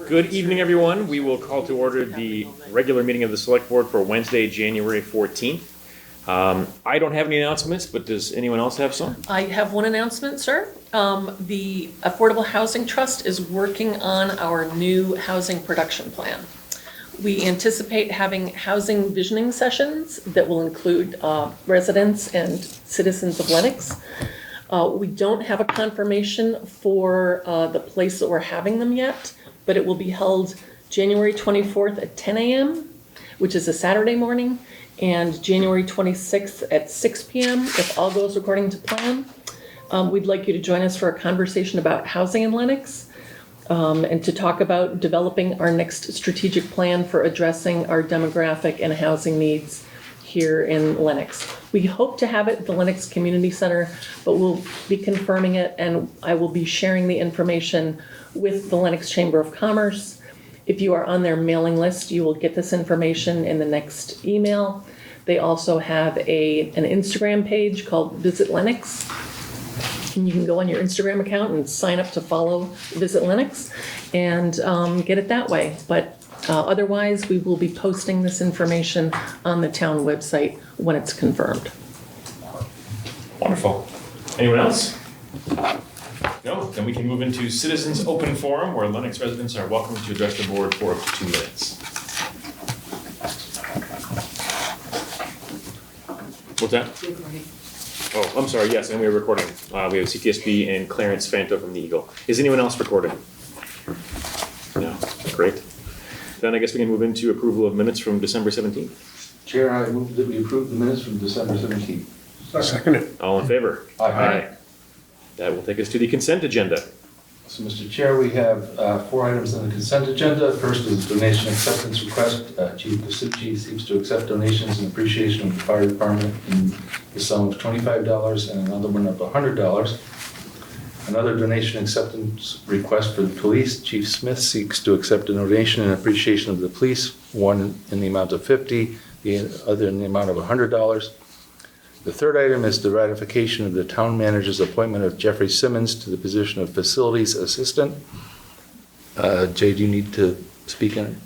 Good evening, everyone. We will call to order the regular meeting of the Select Board for Wednesday, January 14th. I don't have any announcements, but does anyone else have some? I have one announcement, sir. The Affordable Housing Trust is working on our new housing production plan. We anticipate having housing visioning sessions that will include residents and citizens of Lenox. We don't have a confirmation for the place that we're having them yet, but it will be held January 24th at 10 a.m., which is a Saturday morning, and January 26th at 6 p.m., if all goes according to plan. We'd like you to join us for a conversation about housing in Lenox, and to talk about developing our next strategic plan for addressing our demographic and housing needs here in Lenox. We hope to have it at the Lenox Community Center, but we'll be confirming it, and I will be sharing the information with the Lenox Chamber of Commerce. If you are on their mailing list, you will get this information in the next email. They also have an Instagram page called Visit Lenox. And you can go on your Instagram account and sign up to follow Visit Lenox and get it that way. But otherwise, we will be posting this information on the town website when it's confirmed. Wonderful. Anyone else? No? Then we can move into Citizens Open Forum, where Lenox residents are welcome to address the board for up to 2 minutes. What's that? Oh, I'm sorry, yes, and we are recording. We have CTSB and Clarence Fanto from the Eagle. Is anyone else recording? No, great. Then I guess we can move into approval of minutes from December 17th. Chair, I move that we approve the minutes from December 17th. Second it. All in favor? Aye. That will take us to the consent agenda. So, Mr. Chair, we have 4 items on the consent agenda. First is donation acceptance request. Chief Pasucci seeks to accept donations in appreciation of the fire department in the sum of $25 and another one of $100. Another donation acceptance request for the police. Chief Smith seeks to accept a donation in appreciation of the police, one in the amount of $50, the other in the amount of $100. The third item is the ratification of the town manager's appointment of Jeffrey Simmons to the position of facilities assistant. Jay, do you need to speak in it?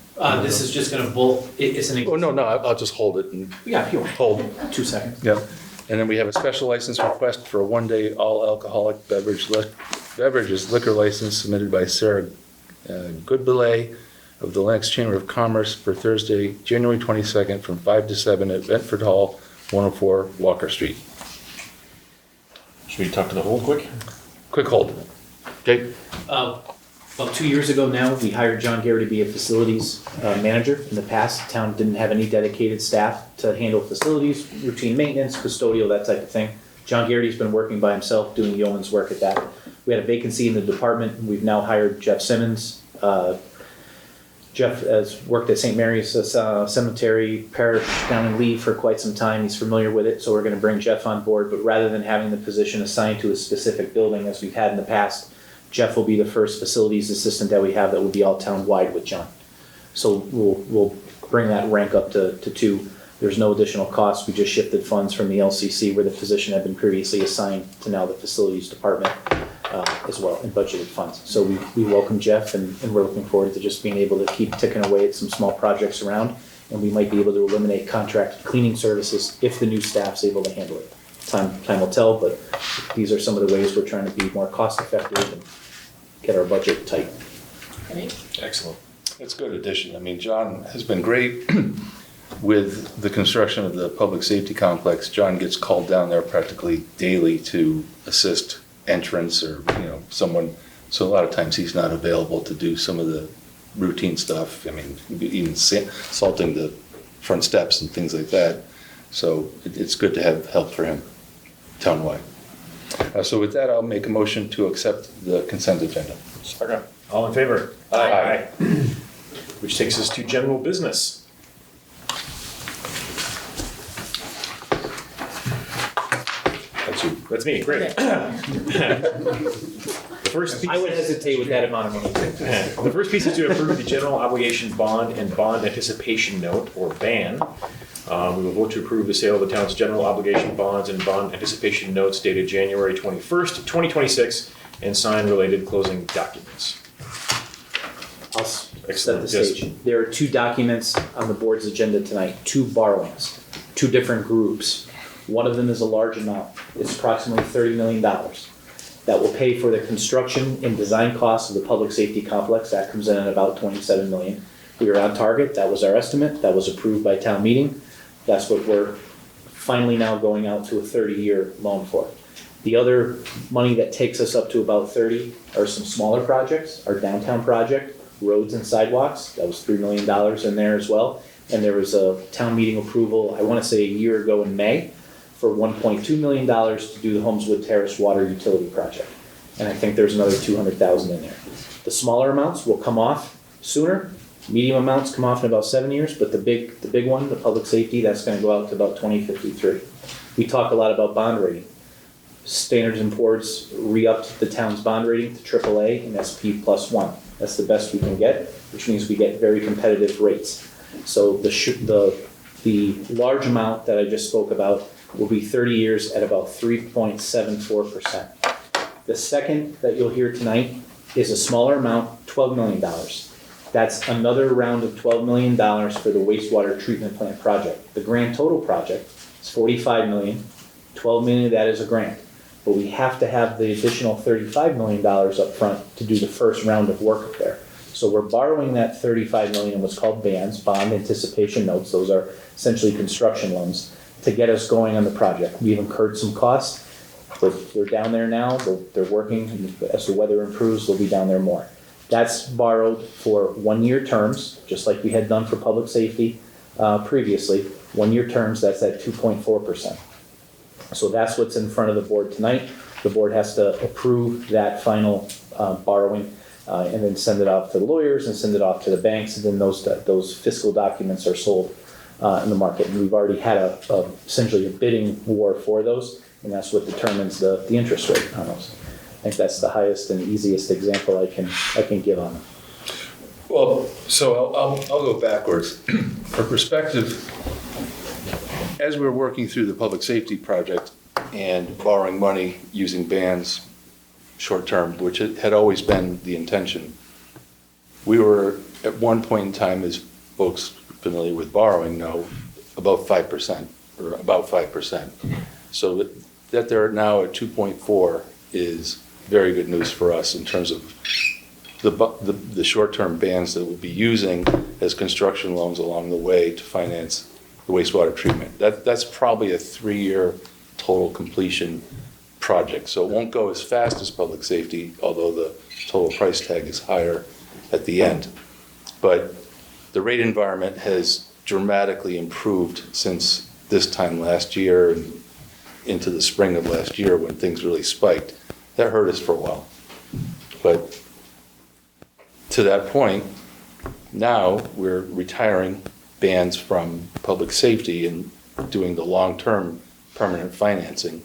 This is just gonna it's an. Oh, no, I'll just hold it and Yeah, if you want. hold. 2 seconds. Yeah. And then we have a special license request for a one-day all-alcoholic beverages liquor license submitted by Sarah Goodbelay of the Lenox Chamber of Commerce for Thursday, January 22nd from 5 to 7 at Bedford Hall, 104 Walker Street. Should we talk to the hold quick? Quick hold. Jake? About 2 years ago now, we hired John Gary to be a facilities manager. In the past, the town didn't have any dedicated staff to handle facilities, routine maintenance, custodial, that type of thing. John Garrity's been working by himself, doing yeoman's work at that. We had a vacancy in the department, and we've now hired Jeff Simmons. Jeff has worked at St. Mary's Cemetery Parish down in Lee for quite some time. He's familiar with it, so we're going to bring Jeff on board. But rather than having the position assigned to a specific building as we've had in the past, Jeff will be the first facilities assistant that we have that will be all town-wide with John. So we'll bring that rank up to 2. There's no additional cost. We just shifted funds from the LCC, where the position had been previously assigned, to now the facilities department as well, in budgeted funds. So we welcome Jeff, and we're looking forward to just being able to keep ticking away at some small projects around, and we might be able to eliminate contract cleaning services if the new staff's able to handle it. Time will tell, but these are some of the ways we're trying to be more cost effective and get our budget tight. Excellent. It's a good addition. I mean, John has been great with the construction of the public safety complex. John gets called down there practically daily to assist entrance or, someone. So a lot of times he's not available to do some of the routine stuff. I mean, even salting the front steps and things like that. So it's good to have help for him townwide. So with that, I'll make a motion to accept the consent agenda. Second. All in favor? Aye. Which takes us to general business. That's you. That's me, great. The first piece, I would hesitate with that amount of money. the first piece is to approve the general obligation bond and bond anticipation note, or BAN. We will vote to approve the sale of the town's general obligation bonds and bond anticipation notes dated January 21st, 2026, and sign related closing documents. I'll set the Excellent, yes. stage. There are two documents on the board's agenda tonight, two borrowings, two different groups. One of them is a large amount. It's approximately $30 million. That will pay for the construction and design costs of the public safety complex. That comes in at about $27 million. We are on target. That was our estimate. That was approved by town meeting. That's what we're finally now going out to a 30-year loan for. The other money that takes us up to about 30 are some smaller projects. Our downtown project, roads and sidewalks, that was $3 million in there as well. And there was a town meeting approval, I want to say a year ago in May, for $1.2 million to do the Holmeswood Terrace water utility project. And I think there's another $200,000 in there. The smaller amounts will come off sooner. Medium amounts come off in about 7 years, but the big one, the public safety, that's going to go out to about 2053. We talk a lot about bond rating. Standards & Poor's re-upped the town's bond rating to AAA and SP +1. That's the best we can get, which means we get very competitive rates. So the large amount that I just spoke about will be 30 years at about 3.74%. The second that you'll hear tonight is a smaller amount, $12 million. That's another round of $12 million for the wastewater treatment plant project. The grand total project is $45 million. $12 million of that is a grant. But we have to have the additional $35 million up front to do the first round of work up there. So we're borrowing that $35 million in what's called BANs, bond anticipation notes. Those are essentially construction loans to get us going on the project. We've incurred some costs. They're down there now. They're working. As the weather improves, they'll be down there more. That's borrowed for 1-year terms, just like we had done for public safety previously. 1-year terms, that's at 2.4%. So that's what's in front of the board tonight. The board has to approve that final borrowing and then send it off to the lawyers and send it off to the banks, and then those fiscal documents are sold in the market. And we've already had essentially a bidding war for those, and that's what determines the interest rate on those. I think that's the highest and easiest example I can give on them. Well, so I'll go backwards. For perspective, as we're working through the public safety project and borrowing money using bans short term, which had always been the intention, we were at one point in time, as folks familiar with borrowing know, about 5% or about 5%. So that they're now at 2.4 is very good news for us in terms of the short-term bans that we'll be using as construction loans along the way to finance the wastewater treatment. That's probably a 3-year total completion project. So it won't go as fast as public safety, although the total price tag is higher at the end. But the rate environment has dramatically improved since this time last year and into the spring of last year when things really spiked. That hurt us for a while. But to that point, now we're retiring bans from public safety and doing the long-term permanent financing.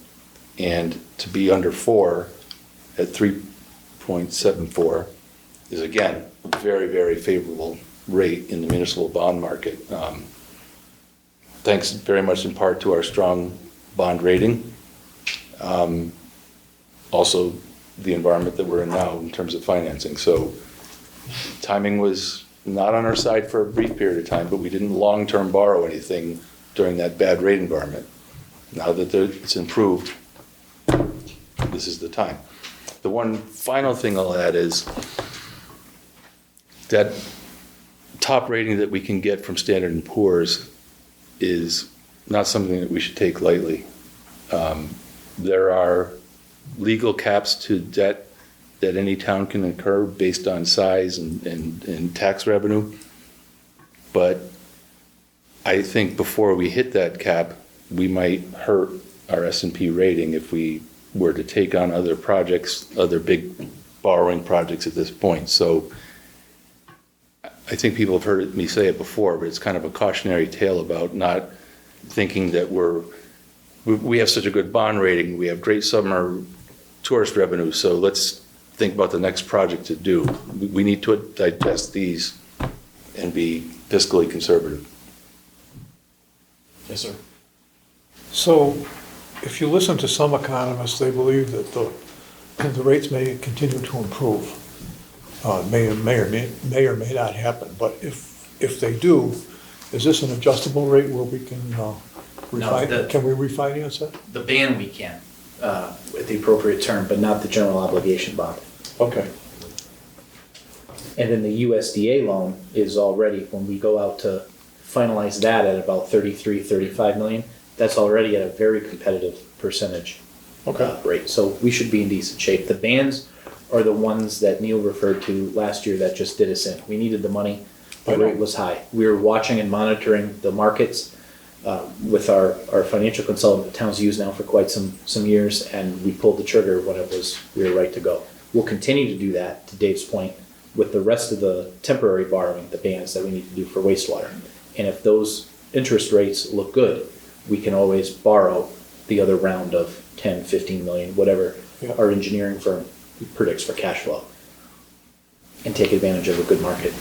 And to be under 4 at 3.74 is, again, a very, very favorable rate in the municipal bond market. Thanks very much in part to our strong bond rating. Also, the environment that we're in now in terms of financing. So timing was not on our side for a brief period of time, but we didn't long-term borrow anything during that bad rate environment. Now that it's improved, this is the time. The one final thing I'll add is that top rating that we can get from Standard & Poor's is not something that we should take lightly. There are legal caps to debt that any town can incur based on size and tax revenue. But I think before we hit that cap, we might hurt our S&P rating if we were to take on other projects, other big borrowing projects at this point. So I think people have heard me say it before, but it's kind of a cautionary tale about not thinking that we have such a good bond rating, we have great summer tourist revenue, so let's think about the next project to do. We need to digest these and be fiscally conservative. Yes, sir. So if you listen to some economists, they believe that the rates may continue to improve. may or may not happen, but if they do, is this an adjustable rate where we can can we refinance it? The ban we can, at the appropriate term, but not the general obligation bond. Okay, And then the USDA loan is already, when we go out to finalize that at about 33, 35 million, that's already at a very competitive percentage rate. So we should be in decent shape. The bans are the ones that Neil referred to last year that just did us in. We needed the money, the rate was high. We were watching and monitoring the markets with our financial consultant that town's used now for quite some years, and we pulled the trigger when we were right to go. We'll continue to do that, to Dave's point, with the rest of the temporary borrowing, the bans that we need to do for wastewater. And if those interest rates look good, we can always borrow the other round of 10, 15 million, whatever our engineering firm predicts for cash flow, and take advantage of a good market.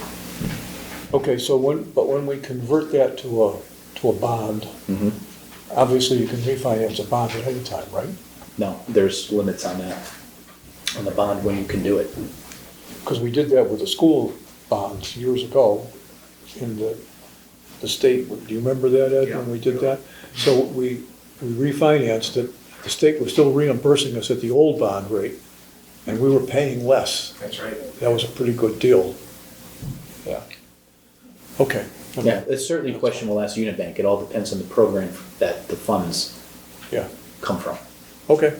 okay, so when we convert that to a bond, obviously you can refinance a bond at any time, right? No, there's limits on that, on the bond, when you can do it. Because we did that with the school bonds years ago in the state. Do you remember that, Ed, when we did that? So we refinanced it. The state was still reimbursing us at the old bond rate, and we were paying less. That's right. That was a pretty good deal. Yeah. Okay. Yeah, it's certainly a question we'll ask Unibank. It all depends on the program that the funds come from. Okay.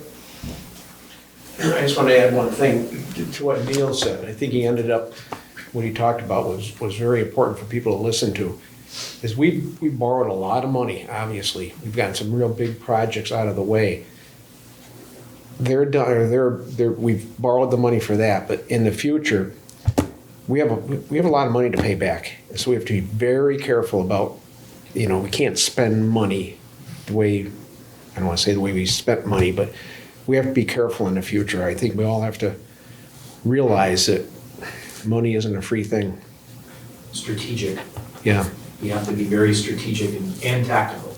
I just want to add one thing to what Neil said. I think he ended up, what he talked about was very important for people to listen to. Is we borrowed a lot of money, obviously. We've gotten some real big projects out of the way. They're done, or we've borrowed the money for that, but in the future, we have a lot of money to pay back. So we have to be very careful about, we can't spend money the way, I don't want to say the way we spent money, but we have to be careful in the future. I think we all have to realize that money isn't a free thing. Strategic. Yeah. We have to be very strategic and tactical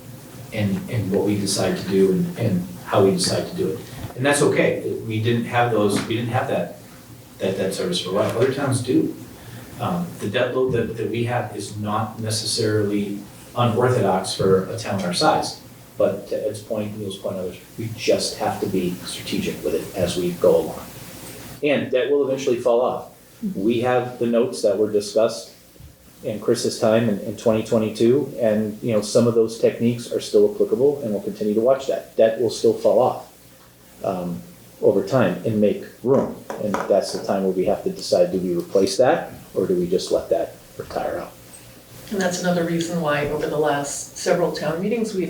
in what we decide to do and how we decide to do it. And that's okay. We didn't have that debt service for a while. Other towns do. The debt load that we have is not necessarily unorthodox for a town our size. But to Ed's point, Neil's point, others, we just have to be strategic with it as we go along. And that will eventually fall off. We have the notes that were discussed in Chris's time in 2022, and some of those techniques are still applicable, and we'll continue to watch that. That will still fall off over time and make room. And that's the time where we have to decide, do we replace that, or do we just let that retire out? And that's another reason why over the last several town meetings we've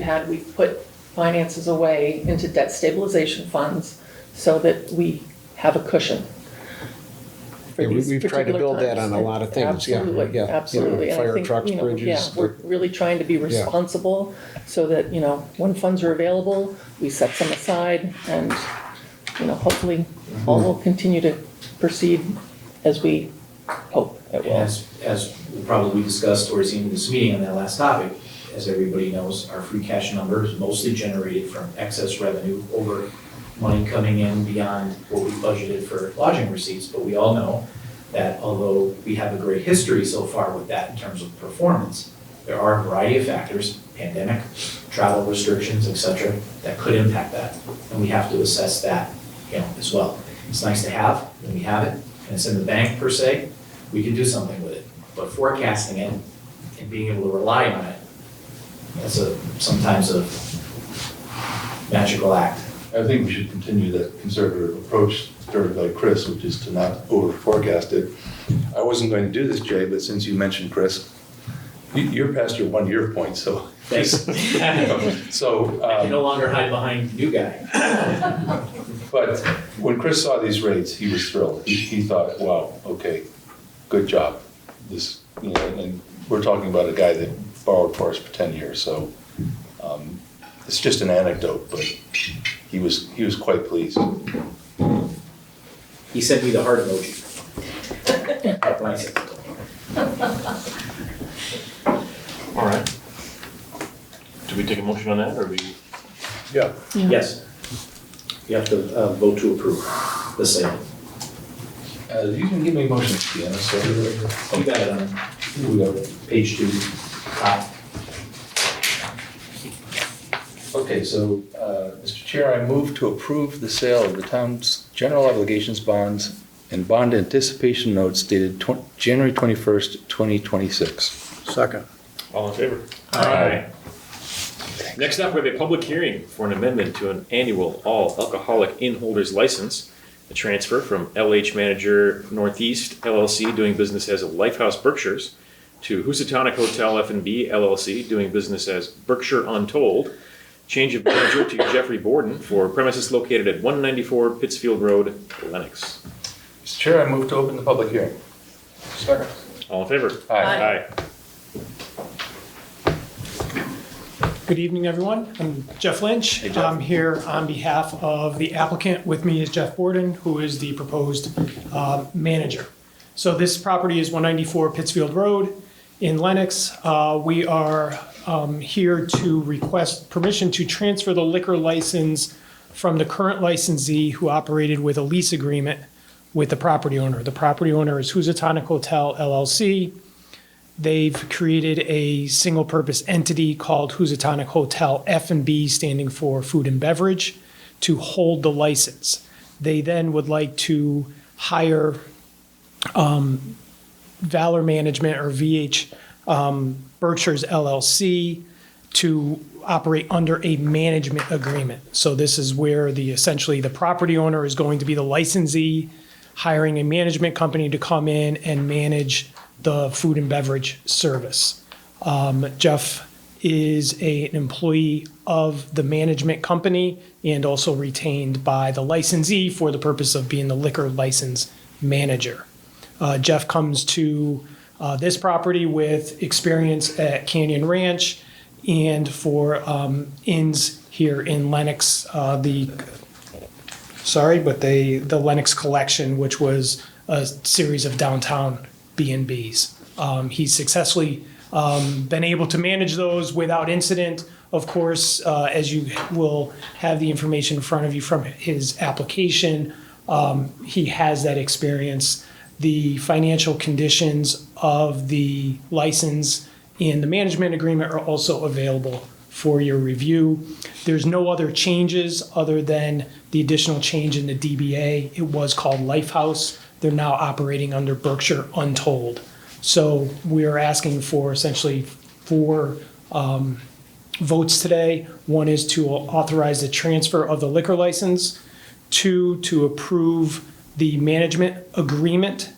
put finances away into debt stabilization funds so that we have a cushion. Yeah, we've tried to build that on a lot of things. Absolutely, yeah. absolutely. And I Fire think, trucks, bridges. we're really trying to be responsible so that, when funds are available, we set some aside and, hopefully all will continue to proceed as we hope it will. As we probably discussed towards the end of this meeting on that last topic, as everybody knows, our free cash number is mostly generated from excess revenue over money coming in beyond what we budgeted for lodging receipts. But we all know that although we have a great history so far with that in terms of performance, there are a variety of factors, pandemic, travel restrictions, etc., that could impact that. And we have to assess that, as well. It's nice to have when we have it, and it's in the bank per se, we can do something with it. But forecasting it and being able to rely on it, that's sometimes a magical act. I think we should continue that conservative approach started by Chris, which is to not over forecast it. I wasn't going to do this, Jay, but since you mentioned Chris, you're past your 1 year point, so. Thanks. So. I can no longer hide behind new guy. But when Chris saw these rates, he was thrilled. He thought, wow, okay, good job. This, and we're talking about a guy that borrowed for us for 10 years, so it's just an anecdote, but he was quite pleased. He sent me the heart emoji. That's nice. All right. Do we take a motion on that, or we? Yeah. Yes. You have to vote to approve the sale. You can give me motions, Deanna, so. You got it on Here we go. page 2, top. Okay, so, Mr. Chair, I move to approve the sale of the town's general obligations bonds and bond anticipation notes dated January 21st, 2026. Second. All in favor? Aye. Next up, we have a public hearing for an amendment to an annual all alcoholic inn holders license, a transfer from LH Manager Northeast LLC doing business as Lifehouse Berkshires to Housatonic Hotel F&B LLC doing business as Berkshire Untold. Change of manager to Jeffrey Borden for premises located at 194 Pittsfield Road, Lenox. Mr. Chair, I move to open the public hearing. Second. All in favor? Aye. Good evening, everyone. I'm Jeff Lynch. Hey, Jeff. I'm here on behalf of the applicant. With me is Jeff Borden, who is the proposed manager. So this property is 194 Pittsfield Road in Lenox. We are here to request permission to transfer the liquor license from the current licensee who operated with a lease agreement with the property owner. The property owner is Housatonic Hotel LLC. They've created a single-purpose entity called Housatonic Hotel F&B, standing for food and beverage, to hold the license. They then would like to hire Valor Management or VH Berkshire's LLC to operate under a management agreement. So this is where essentially the property owner is going to be the licensee, hiring a management company to come in and manage the food and beverage service. Jeff is an employee of the management company and also retained by the licensee for the purpose of being the liquor license manager. Jeff comes to this property with experience at Canyon Ranch and for inns here in Lenox, the Lenox Collection, which was a series of downtown B&Bs. He's successfully been able to manage those without incident. Of course, as you will have the information in front of you from his application, he has that experience. The financial conditions of the license and the management agreement are also available for your review. There's no other changes other than the additional change in the DBA. It was called Lifehouse. They're now operating under Berkshire Untold. So we are asking for essentially 4 votes today. One is to authorize the transfer of the liquor license. 2, to approve the management agreement.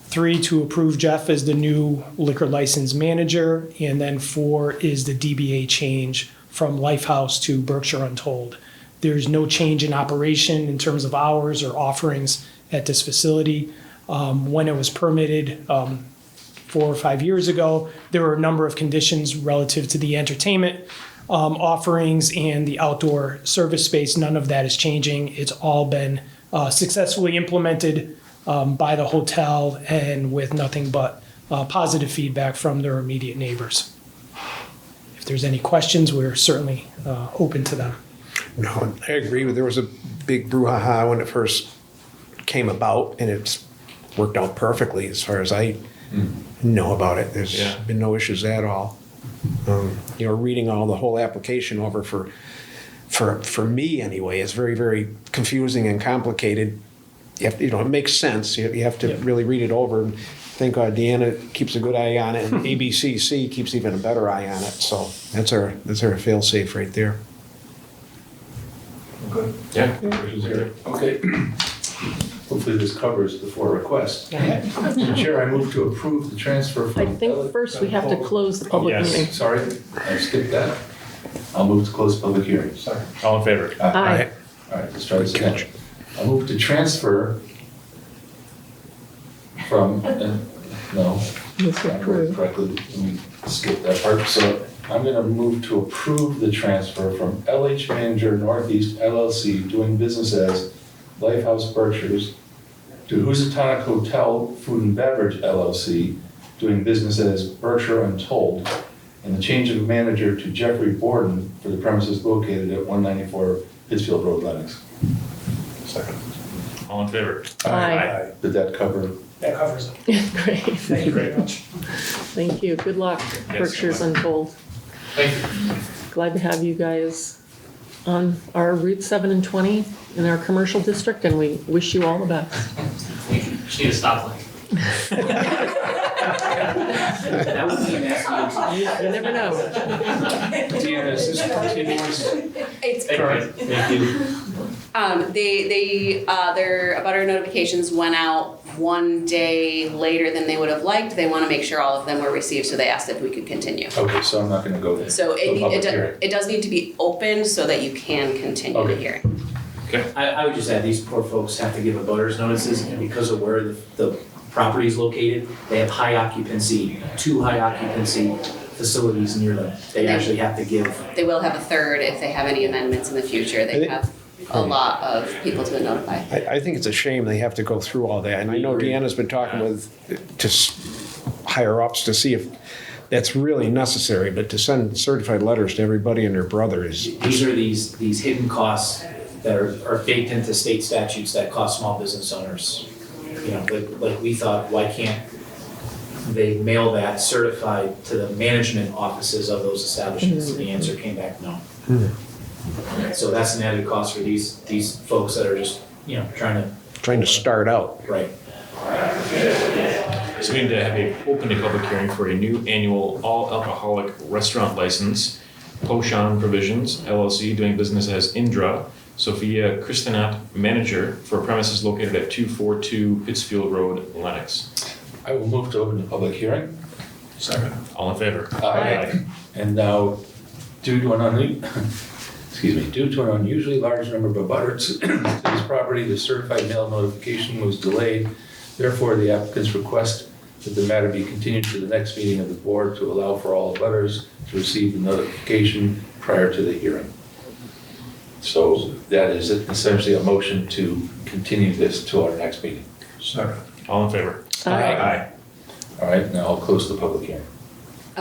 3, to approve Jeff as the new liquor license manager. And then 4 is the DBA change from Lifehouse to Berkshire Untold. There's no change in operation in terms of hours or offerings at this facility. When it was permitted 4 or 5 years ago, there were a number of conditions relative to the entertainment offerings and the outdoor service space. None of that is changing. It's all been successfully implemented by the hotel and with nothing but positive feedback from their immediate neighbors. If there's any questions, we're certainly open to them. No, I agree with, there was a big brouhaha when it first came about, and it's worked out perfectly as far as I know about it. There's been no issues at all. Reading all the whole application over for me anyway, is very, very confusing and complicated. You have to, it makes sense. You have to really read it over. And thank God Deanna keeps a good eye on it, and ABCC keeps even a better eye on it. So that's our fail-safe right there. Okay. Yeah. Okay. Hopefully this covers the 4 requests. Mr. Chair, I move to approve the transfer from. I think first we have to close the public Yes. meeting. Sorry, I skipped that. I'll move to close public hearing. Sorry. All in favor? Aye. All right, let's try this again. I'll move to transfer from, no. Correctly, let me skip that part. So I'm going to move to approve the transfer from LH Manager Northeast LLC doing business as Lifehouse Berkshires to Housatonic Hotel Food and Beverage LLC doing business as Berkshire Untold, and the change of manager to Jeffrey Borden for the premises located at 194 Pittsfield Road, Lenox. Second. All in favor? Aye. Did that cover? That covers it. Great, Thank you very much. thank you. Good luck, Berkshire's Untold. Thank you. Glad to have you guys on our Route 7 and 20 in our commercial district, and we wish you all the best. Just need a stoplight. That would be an accident. You never know. Deanna, is this continuous? It's Current. Thank you. their abutter notifications went out one day later than they would have liked. They want to make sure all of them were received, so they asked if we could continue. Okay, so I'm not gonna go there. So The public hearing. it does need to be opened so that you can continue the Okay. hearing. I would just add, these poor folks have to give abutters notices, and because of where the property is located, they have high occupancy, 2 high occupancy facilities near them. They actually have to give, They will have a third if they have any amendments in the future. They have a lot of people to notify. I think it's a shame they have to go through all that, and I know Deanna's been talking with just higher ups to see if that's really necessary, but to send certified letters to everybody and their brother is, these are these hidden costs that are baked into state statutes that cost small business owners. You know, like we thought, why can't they mail that certified to the management offices of those establishments? And the answer came back, no. So that's an added cost for these folks that are just, you know, trying to start out. right. So we need to have open a public hearing for a new annual all-alcoholic restaurant license, Poshan Provisions LLC, doing business as Indra, Sophia Kristinat, manager, for premises located at 242 Pittsfield Road, Lenox. I will move to open the public hearing. Second. All in favor? Aye. And now, due to an unusually large number of abutters to this property, the certified mail notification was delayed. Therefore, the applicant's request that the matter be continued to the next meeting of the board to allow for all abutters to receive the notification prior to the hearing. So that is essentially a motion to continue this to our next meeting. Second. All in favor? Aye. All right, now I'll close the public hearing.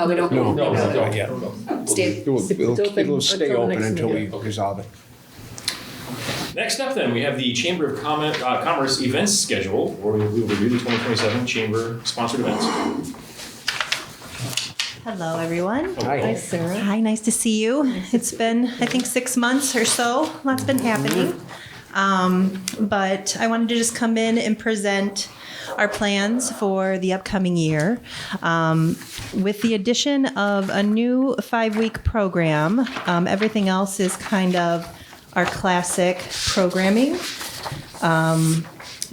We don't. No, No, no, no, not yet. Steve. It'll stay until the open next until we meeting. resolve it. Next up then, we have the Chamber of Commerce events schedule, where we will review the 2027 Chamber sponsored events. Hello, everyone. Hi, Sarah. Hi, nice to see you. It's been, I think, 6 months or so. Lots been happening. But I wanted to just come in and present our plans for the upcoming year. With the addition of a new 5-week program, everything else is kind of our classic programming.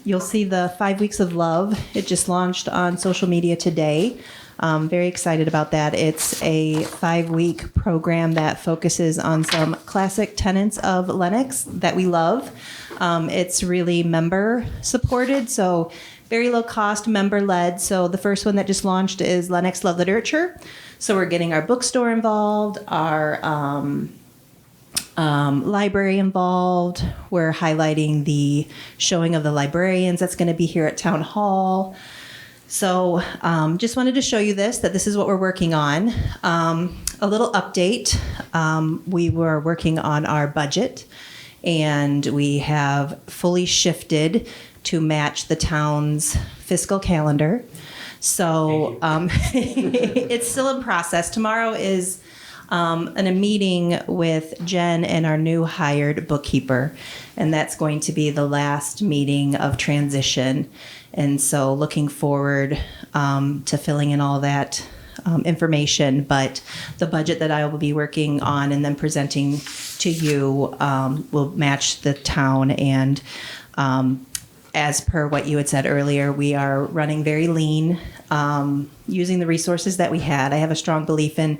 You'll see the 5 Weeks of Love. It just launched on social media today. Very excited about that. It's a 5-week program that focuses on some classic tenets of Lenox that we love. It's really member supported, so very low cost, member led. So the first one that just launched is Lenox Love Literature. So we're getting our bookstore involved, our library involved. We're highlighting the showing of the librarians that's going to be here at Town Hall. So just wanted to show you that this is what we're working on. A little update. We were working on our budget, and we have fully shifted to match the town's fiscal calendar. So it's still in process. Tomorrow is in a meeting with Jen and our new hired bookkeeper, and that's going to be the last meeting of transition. And so looking forward to filling in all that information, but the budget that I will be working on and then presenting to you will match the town. And as per what you had said earlier, we are running very lean, using the resources that we had. I have a strong belief in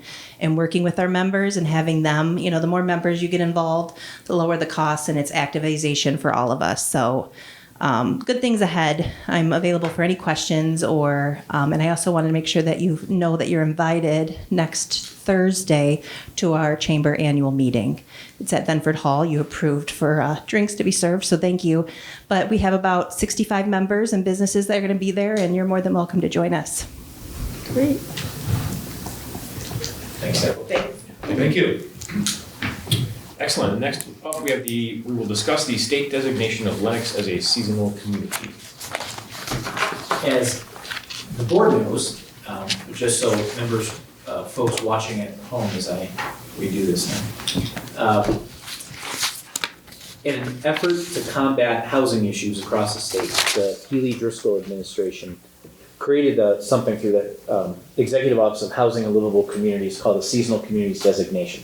working with our members and having them, the more members you get involved, the lower the costs, and it's activization for all of us. So good things ahead. I'm available for any questions, and I also wanted to make sure that you know that you're invited next Thursday to our chamber annual meeting. It's at Benford Hall. You approved for drinks to be served, so thank you. But we have about 65 members and businesses that are going to be there, and you're more than welcome to join us. Great. Thanks, Deborah. Thank you. Excellent. Next up, we will discuss the state designation of Lenox as a seasonal community. As the board knows, just so members, folks watching at home as I redo this now. In an effort to combat housing issues across the state, the Healy-Driscoll administration created something through the Executive Office of Housing and Livable Communities called the Seasonal Communities Designation.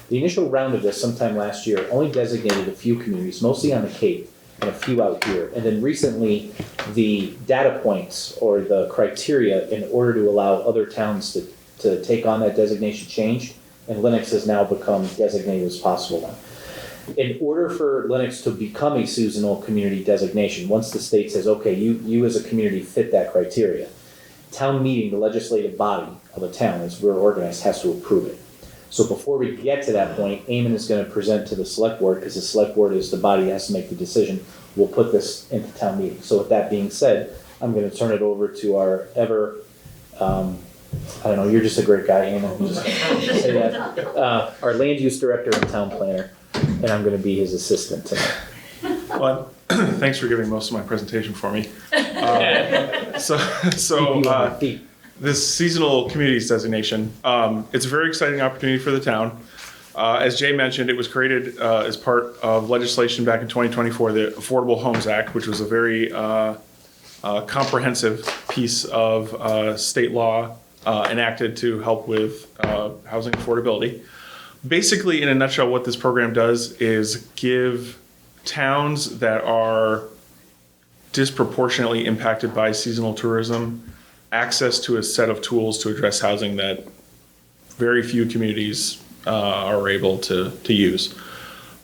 The initial round of this sometime last year only designated a few communities, mostly on the Cape and a few out here. And then recently, the data points or the criteria in order to allow other towns to take on that designation changed, and Lenox has now become designated as possible one. In order for Lenox to become a seasonal community designation, once the state says, okay, you as a community fit that criteria, town meeting, the legislative body of a town, as we're organized, has to approve it. So before we get to that point, Eamon is going to present to the select board, because the select board is the body that has to make the decision. We'll put this into town meeting. So with that being said, I'm going to turn it over to our I don't know, you're just a great guy, Eamon. I'm just gonna say that. Our land use director and town planner, and I'm going to be his assistant tonight. Well, thanks for giving most of my presentation for me. This seasonal communities designation, it's a very exciting opportunity for the town. As Jay mentioned, it was created as part of legislation back in 2024, the Affordable Homes Act, which was a very comprehensive piece of state law enacted to help with housing affordability. Basically, in a nutshell, what this program does is give towns that are disproportionately impacted by seasonal tourism access to a set of tools to address housing that very few communities are able to use.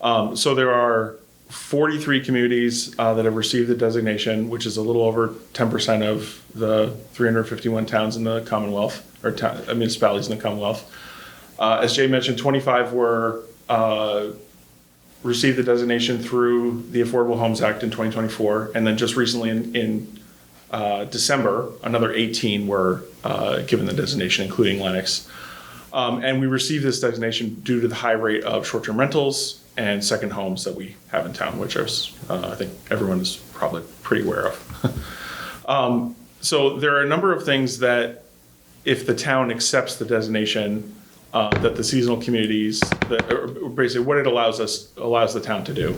So there are 43 communities that have received the designation, which is a little over 10% of the 351 towns in the Commonwealth, or municipalities in the Commonwealth. As Jay mentioned, 25 were received the designation through the Affordable Homes Act in 2024, and then just recently in December, another 18 were given the designation, including Lenox. And we received this designation due to the high rate of short-term rentals and second homes that we have in town, which I think everyone is probably pretty aware of. So there are a number of things that, if the town accepts the designation, that the seasonal communities, basically what it allows the town to do.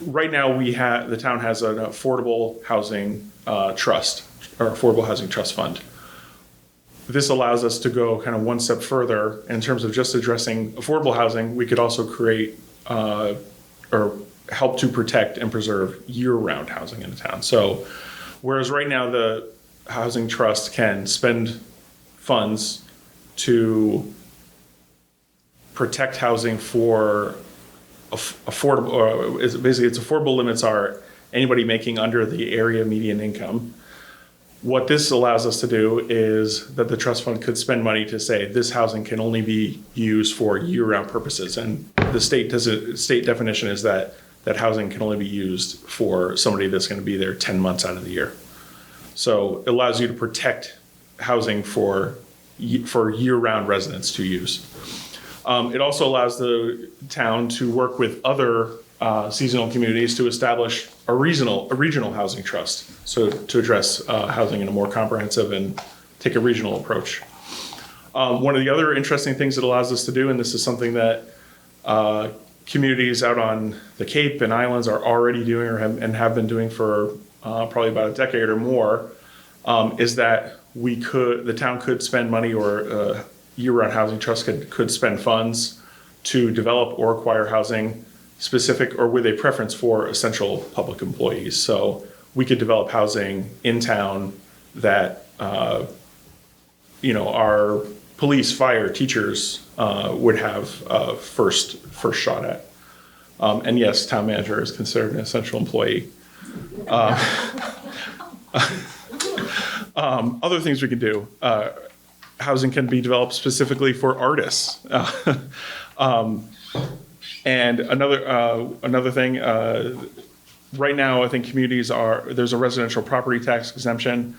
Right now, the town has an affordable housing trust, or affordable housing trust fund. This allows us to go kind of one step further in terms of just addressing affordable housing. We could also create or help to protect and preserve year-round housing in the town. So whereas right now the housing trust can spend funds to protect housing for affordable, or basically its affordable limits are anybody making under the area median income. What this allows us to do is that the trust fund could spend money to say this housing can only be used for year-round purposes, and the state definition is that housing can only be used for somebody that's going to be there 10 months out of the year. So it allows you to protect housing for year-round residents to use. It also allows the town to work with other seasonal communities to establish a regional housing trust, so to address housing in a more comprehensive and take a regional approach. One of the other interesting things it allows us to do, and this is something that communities out on the Cape and islands are already doing and have been doing for probably about a decade or more, is that the town could spend money, or year-round housing trust could spend funds to develop or acquire housing specific or with a preference for essential public employees. So we could develop housing in town that our police, fire, teachers would have first shot at. And yes, town manager is considered an essential employee. Other things we can do. Housing can be developed specifically for artists. And another thing, right now I think communities there's a residential property tax exemption.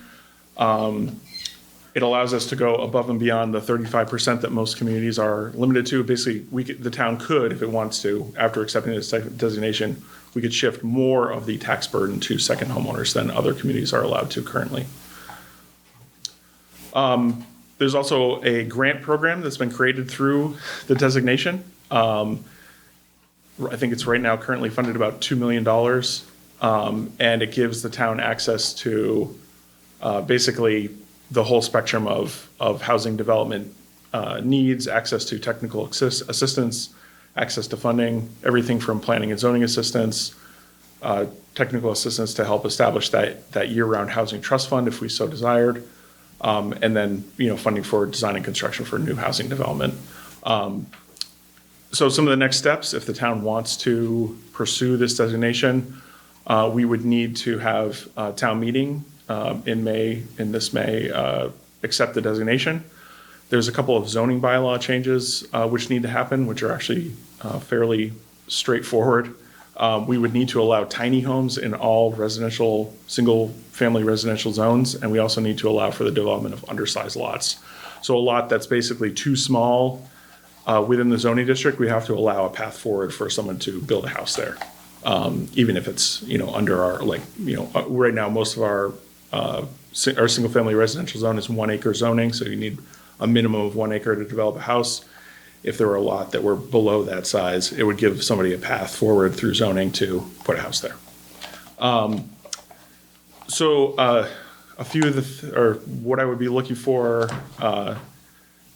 It allows us to go above and beyond the 35% that most communities are limited to. Basically, the town could, if it wants to, after accepting this designation, we could shift more of the tax burden to second homeowners than other communities are allowed to currently. There's also a grant program that's been created through the designation. I think it's right now currently funded about $2 million, and it gives the town access to basically the whole spectrum of housing development needs, access to technical assistance, access to funding, everything from planning and zoning assistance, technical assistance to help establish that year-round housing trust fund if we so desired, and then funding for design and construction for new housing development. So some of the next steps, if the town wants to pursue this designation, we would need to have a town meeting in this May, accept the designation. There's a couple of zoning bylaw changes which need to happen, which are actually fairly straightforward. We would need to allow tiny homes in all residential, single-family residential zones, and we also need to allow for the development of undersized lots. So a lot that's basically too small within the zoning district, we have to allow a path forward for someone to build a house there. Even if it's, under our, right now, most of our single-family residential zone is 1 acre zoning, so you need a minimum of 1 acre to develop a house. If there were a lot that were below that size, it would give somebody a path forward through zoning to put a house there. A few of or what I would be looking for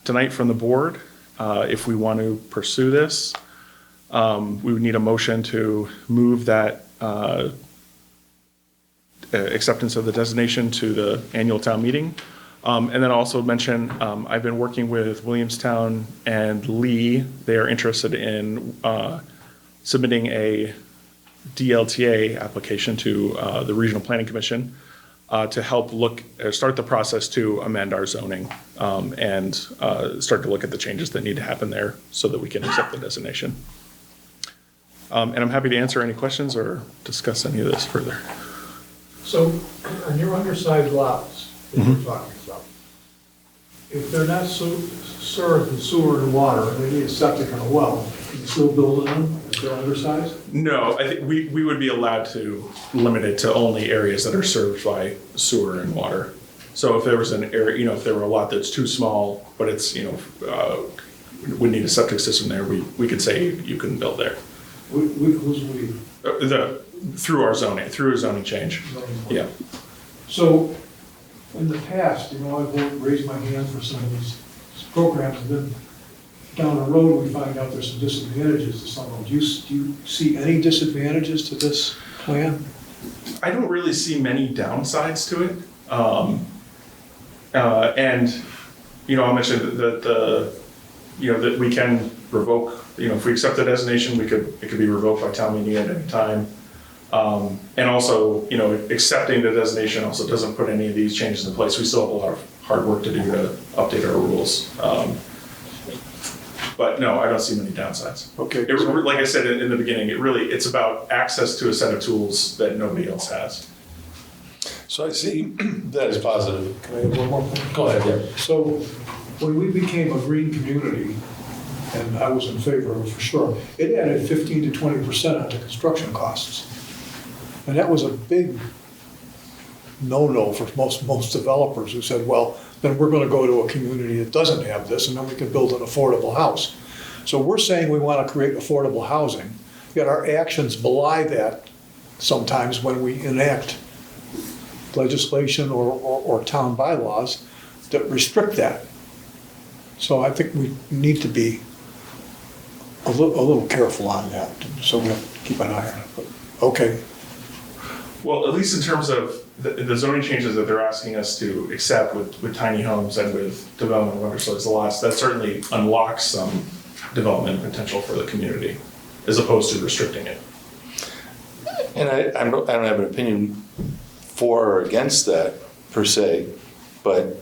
tonight from the board, if we want to pursue this, we would need a motion to move that acceptance of the designation to the annual town meeting. And then also mention, I've been working with Williamstown and Lee. They are interested in submitting a DLTA application to the Regional Planning Commission to help start the process to amend our zoning and start to look at the changes that need to happen there so that we can accept the designation. And I'm happy to answer any questions or discuss any of this further. So on your undersized lots that you're talking about, if they're not served with sewer and water, they need a septic and a well, can you still build on them if they're undersized? No, I think we would be allowed to limit it to only areas that are served by sewer and water. So if there was an area, if there were a lot that's too small, but it's, would need a septic system there, we could say you couldn't build there. Who's we? Through a zoning change. Yeah. So in the past, I've raised my hand for some of these programs, and then down the road, we find out there's some disadvantages to some of them. Do you see any disadvantages to this plan? I don't really see many downsides to it. And, I mentioned that we can revoke, if we accept the designation, it could be revoked by town meeting at any time. And also, accepting the designation also doesn't put any of these changes in place. We still have a lot of hard work to do to update our rules. But no, I don't see many downsides. Okay. Like I said in the beginning, it's about access to a set of tools that nobody else has. So I see that as positive. Can I have one more thing? Go ahead, yeah. So when we became a green community, and I was in favor of it for sure, it added 15 to 20% onto construction costs. And that was a big no-no for most developers who said, well, then we're going to go to a community that doesn't have this, and then we can build an affordable house. So we're saying we want to create affordable housing, yet our actions belie that sometimes when we enact legislation or town bylaws that restrict that. So I think we need to be a little careful on that, so we have to keep an eye on it. But, okay. Well, at least in terms of the zoning changes that they're asking us to accept with tiny homes and with development of undersized lots, that certainly unlocks some development potential for the community, as opposed to restricting it. And I don't have an opinion for or against that per se, but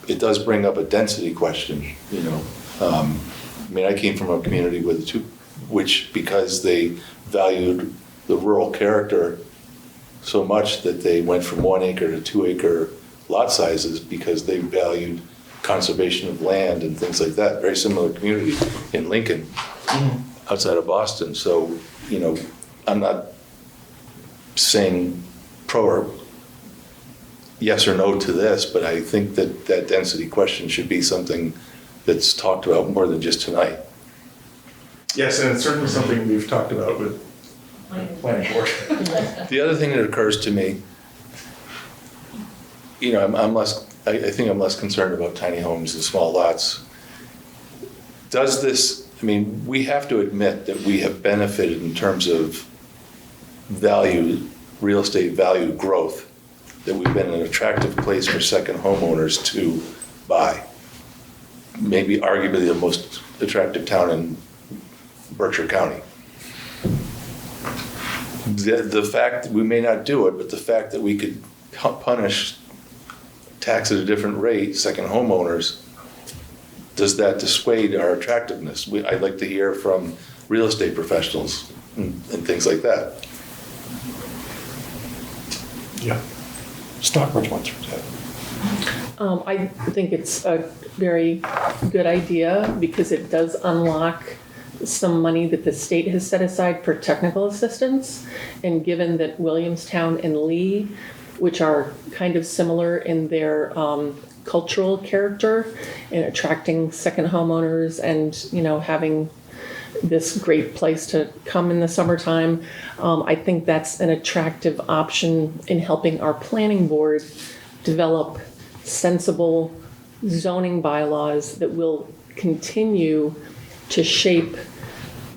it does bring up a density question, I came from a community which because they valued the rural character so much that they went from 1 acre to 2 acre lot sizes because they valued conservation of land and things like that. Very similar community in Lincoln, outside of Boston. So, I'm not saying pro or yes or no to this, but I think that that density question should be something that's talked about more than just tonight. Yes, and it's certainly something we've talked about with planning board. The other thing that occurs to me, I think I'm less concerned about tiny homes and small lots. Does this, we have to admit that we have benefited in terms of real estate value growth, that we've been an attractive place for second homeowners to buy. Maybe arguably the most attractive town in Berkshire County. The fact that we may not do it, but the fact that we could punish, tax at a different rate, second homeowners, does that dissuade our attractiveness? I'd like to hear from real estate professionals and things like that. Yeah. Stockbridge wants to say. I think it's a very good idea because it does unlock some money that the state has set aside for technical assistance. And given that Williamstown and Lee, which are kind of similar in their cultural character in attracting second homeowners and, having this great place to come in the summertime, I think that's an attractive option in helping our planning board develop sensible zoning bylaws that will continue to shape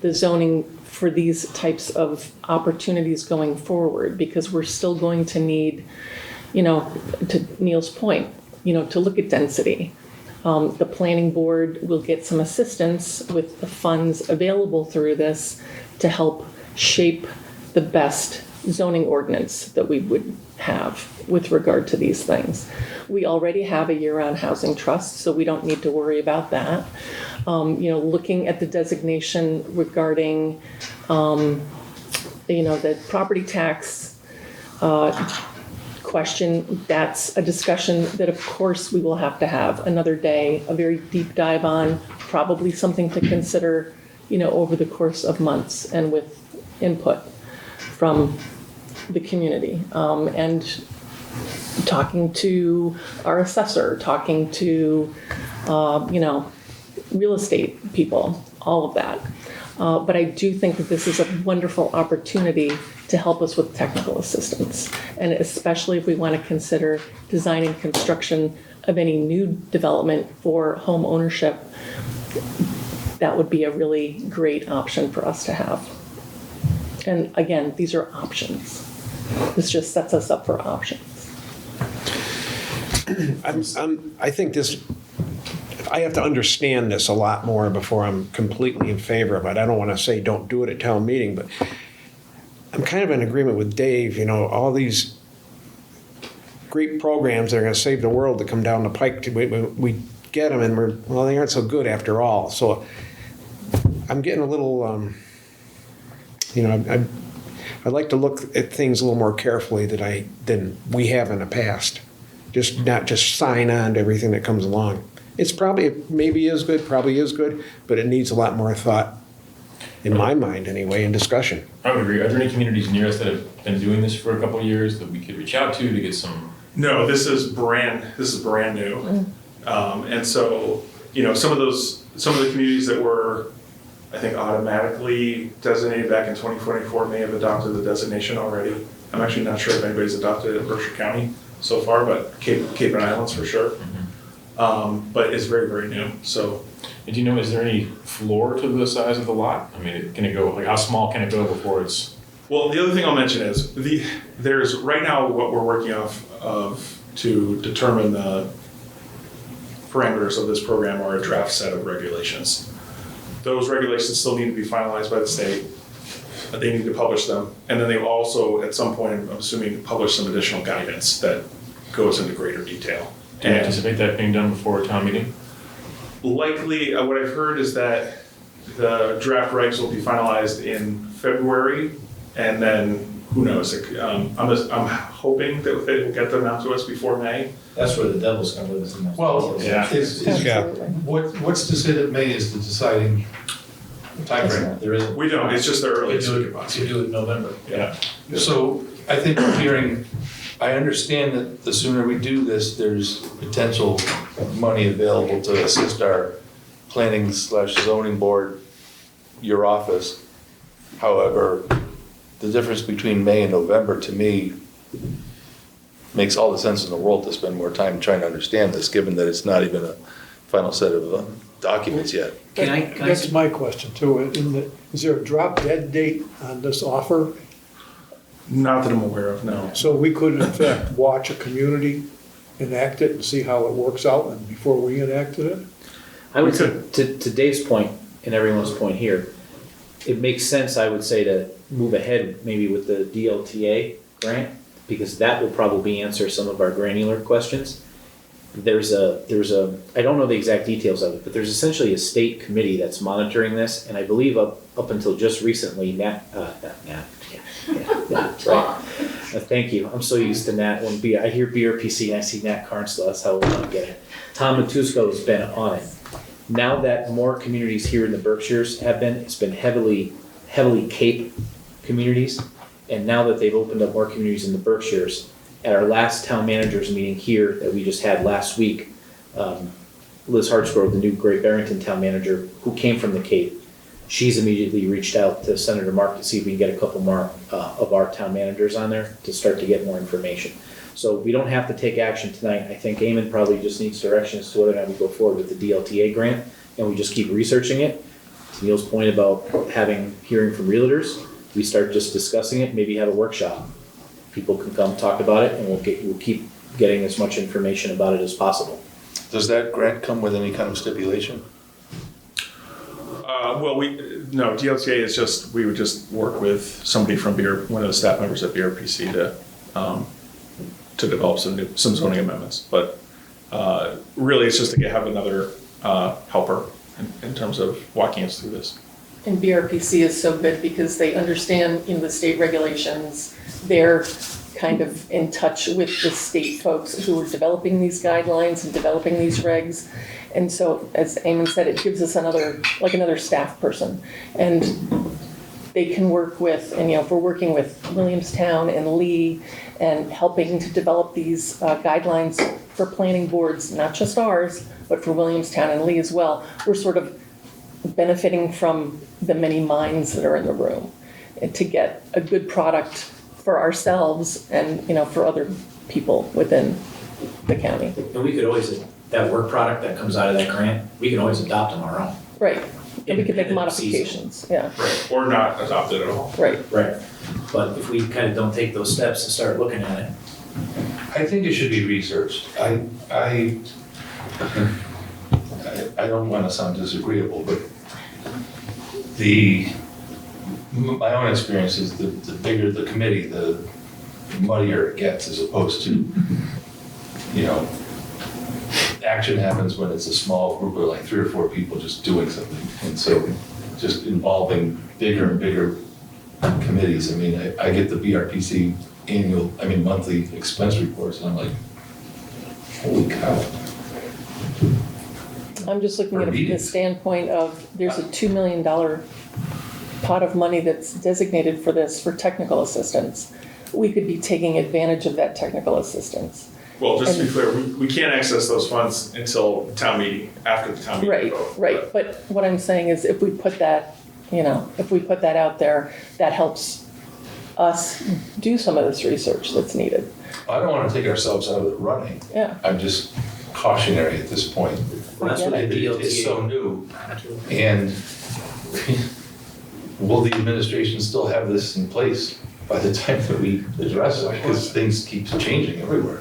the zoning for these types of opportunities going forward, because we're still going to need, to Neil's point, to look at density. The planning board will get some assistance with the funds available through this to help shape the best zoning ordinance that we would have with regard to these things. We already have a year-round housing trust, so we don't need to worry about that. Looking at the designation regarding, the property tax question, that's a discussion that of course we will have to have another day, a very deep dive on, probably something to consider, over the course of months and with input from the community, and talking to our assessor, talking to, real estate people, all of that. But I do think that this is a wonderful opportunity to help us with technical assistance. And especially if we want to consider design and construction of any new development for home ownership, that would be a really great option for us to have. And again, these are options. This just sets us up for options. I think I have to understand this a lot more before I'm completely in favor of it. I don't want to say don't do it at town meeting, but I'm kind of in agreement with Dave. All these great programs that are going to save the world that come down the pike, we get them and they aren't so good after all. So I'm getting a little, I'd like to look at things a little more carefully than we have in the past. Not just sign on to everything that comes along. It maybe is good, but it needs a lot more thought, in my mind anyway, and discussion. I would agree. Are there any communities near us that have been doing this for a couple of years that we could reach out to get some? No, this is brand new. And so, some of the communities that were, I think, automatically designated back in 2024 may have adopted the designation already. I'm actually not sure if anybody's adopted it in Berkshire County so far, but Cape and Islands for sure. But it's very, very new. So, and do you know, is there any floor to the size of the lot? Can it go, how small can it go before it's? Well, the other thing I'll mention is there's right now what we're working off of to determine the parameters of this program are a draft set of regulations. Those regulations still need to be finalized by the state. They need to publish them. And then they will also, at some point, I'm assuming, publish some additional guidance that goes into greater detail. Do you anticipate that being done before a town meeting? Likely, what I've heard is that the draft regs will be finalized in February, and then who knows? I'm hoping that they will get them out to us before May. That's where the devil's gonna live, is in those Well, Yeah. Absolutely. what's to say that May is the deciding timeframe? There isn't. We don't, it's just the You earliest we do could it, possibly. you do it in November. Yeah. So I think we're hearing, I understand that the sooner we do this, there's potential money available to assist our planning/zoning board, your office. However, the difference between May and November, to me, makes all the sense in the world to spend more time trying to understand this, given that it's not even a final set of documents yet. Can I That's my question too. Is there a drop dead date on this offer? Not that I'm aware of, no. So we could in fact watch a community enact it and see how it works out and before we enacted it? I would say, to Dave's point and everyone's point here, it makes sense, I would say, to move ahead maybe with the DLTA grant, because that will probably answer some of our granular questions. There's a, I don't know the exact details of it, but there's essentially a state committee that's monitoring this, and I believe up until just recently, Nat, right. Thank you, I'm so used to Nat, I hear BRPC and I see Nat Carnslow, that's how I get it. Tom Matusko has been on it. Now that more communities here in the Berkshires have been, it's been heavily Cape communities. And now that they've opened up more communities in the Berkshires, at our last town managers meeting here that we just had last week, Liz Hartsgrove, the new Great Barrington town manager, who came from the Cape, she's immediately reached out to Senator Mark to see if we can get a couple more of our town managers on there to start to get more information. So we don't have to take action tonight. I think Eamon probably just needs direction as to whether or not we go forward with the DLTA grant, and we just keep researching it. To Neil's point about hearing from realtors, we start just discussing it, maybe have a workshop. People can come talk about it, and we'll keep getting as much information about it as possible. Does that grant come with any kind of stipulation? No, DLTA is just, we would just work with somebody from one of the staff members at BRPC to develop some zoning amendments. But really, it's just to have another helper in terms of walking us through this. And BRPC is so good because they understand the state regulations. They're kind of in touch with the state folks who are developing these guidelines and developing these regs. And so, as Eamon said, it gives us another staff person. And they can work with, and if we're working with Williamstown and Lee and helping to develop these guidelines for planning boards, not just ours, but for Williamstown and Lee as well, we're sort of benefiting from the many minds that are in the room and to get a good product for ourselves and, for other people within the county. And we could always, that work product that comes out of that grant, we can always adopt on our own. Right. And we could make Independent modifications, yeah. Right. Or not adopt it at all. Right. Right. But if we kind of don't take those steps and start looking at it. I think it should be researched. I don't want to sound disagreeable, but my own experience is the bigger the committee, the muddier it gets, as opposed to, action happens when it's a small group of like 3 or 4 people just doing something. And so just involving bigger and bigger committees. I mean, I get the BRPC monthly expense reports, and I'm like, holy cow. I'm just looking at it from the standpoint of, there's a $2 million pot of money that's designated for this, for technical assistance. We could be taking advantage of that technical assistance. Well, just to be clear, we can't access those funds until town meeting, after the town meeting vote. Right, but what I'm saying is if we put that, out there, that helps us do some of this research that's needed. I don't want to take ourselves out of the running. Yeah. I'm just cautionary at this point. Well, that's what the DLTA. It's so new. And will the administration still have this in place by the time that we address it? Because things keep changing everywhere.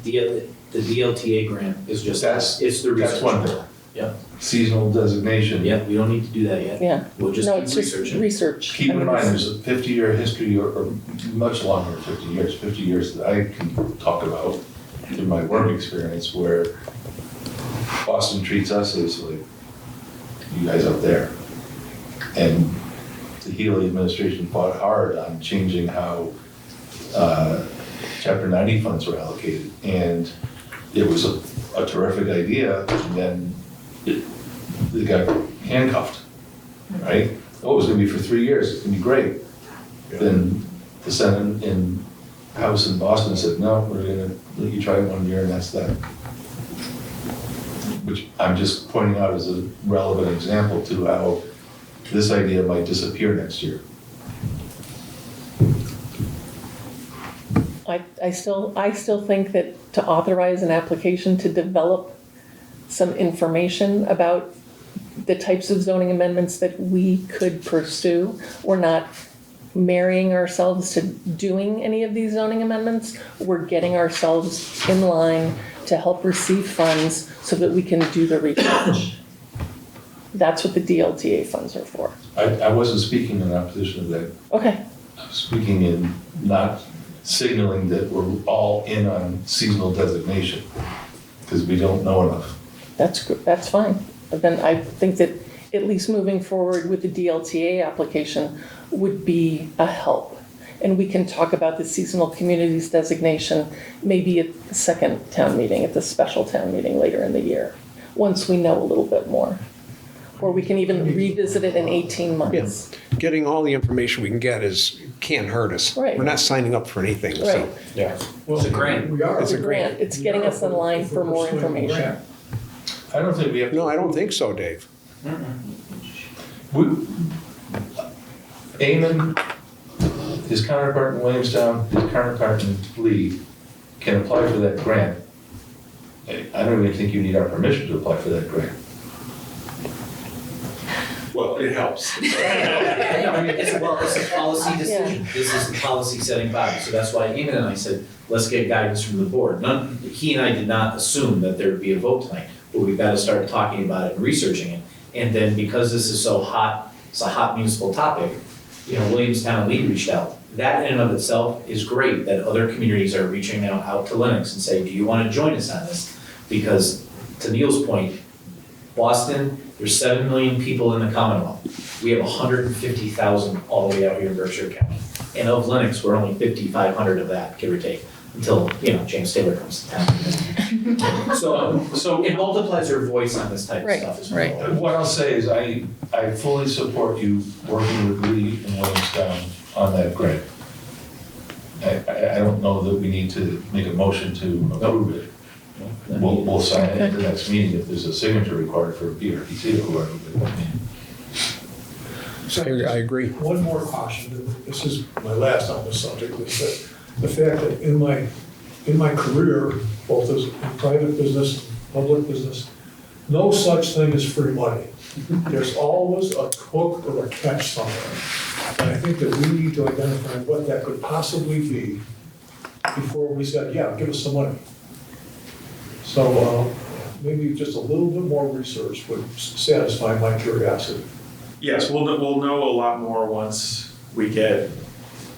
The DLTA grant is just, it's the research. That's one thing. Yeah. Seasonal designation. Yeah, we don't need to do that yet. Yeah. We'll just No, keep it's just researching. research. Keep in mind, there's a 50-year history, or much longer than 50 years that I can talk about in my work experience, where Boston treats us as like, you guys up there. And the Healy administration fought hard on changing how Chapter 90 funds were allocated. And it was a terrific idea, and then they got handcuffed, right? Oh, it was gonna be for 3 years, it's gonna be great. Then the Senate and House in Boston said, no, we're gonna let you try it 1 year and that's that. Which I'm just pointing out as a relevant example to how this idea might disappear next year. I still think that to authorize an application to develop some information about the types of zoning amendments that we could pursue, we're not marrying ourselves to doing any of these zoning amendments. We're getting ourselves in line to help receive funds so that we can do the research. That's what the DLTA funds are for. I wasn't speaking in opposition to that. Okay, I was speaking in not signaling that we're all in on seasonal designation, because we don't know enough. that's fine. But then I think that at least moving forward with the DLTA application would be a help. And we can talk about the seasonal communities designation maybe at the second town meeting, at the special town meeting later in the year, once we know a little bit more. Or we can even revisit it in 18 months. Getting all the information we can get can't hurt us. Right. We're not signing up for anything, Right. so. Yeah. It's a grant. We are. It's a grant. It's getting us in line for more information. I don't think we have to. No, I don't think so, Dave. Eamon, his counterpart in Williamstown, his counterpart in Lee can apply for that grant. I don't even think you need our permission to apply for that grant. Well, it helps. It's a policy decision. This is the policy setting body, so that's why Eamon and I said, let's get guidance from the board. He and I did not assume that there would be a vote tonight, but we've got to start talking about it and researching it. And then because this is so hot, it's a hot municipal topic, Williamstown and Lee reached out. That in and of itself is great that other communities are reaching out to Lenox and say, do you want to join us on this? Because to Neil's point, Boston, there's 7 million people in the Commonwealth. We have 150,000 all the way out here in Berkshire County. And of Lenox, we're only 5,500 of that, give or take, until, James Taylor comes to town. So it multiplies our voice on this type of Right, stuff as right. well. What I'll say is I fully support you working with Lee and Williamstown on that grant. I don't know that we need to make a motion to approve it. We'll sign it at the next meeting if there's a signature required for BRPC or whoever. I agree. One more caution, and this is my last on this subject, is that the fact that in my career, both as in private business, public business, no such thing as free money. There's always a hook or a catch somewhere. And I think that we need to identify what that could possibly be before we said, yeah, give us some money. So maybe just a little bit more research would satisfy my curiosity. Yes, we'll know a lot more once we get,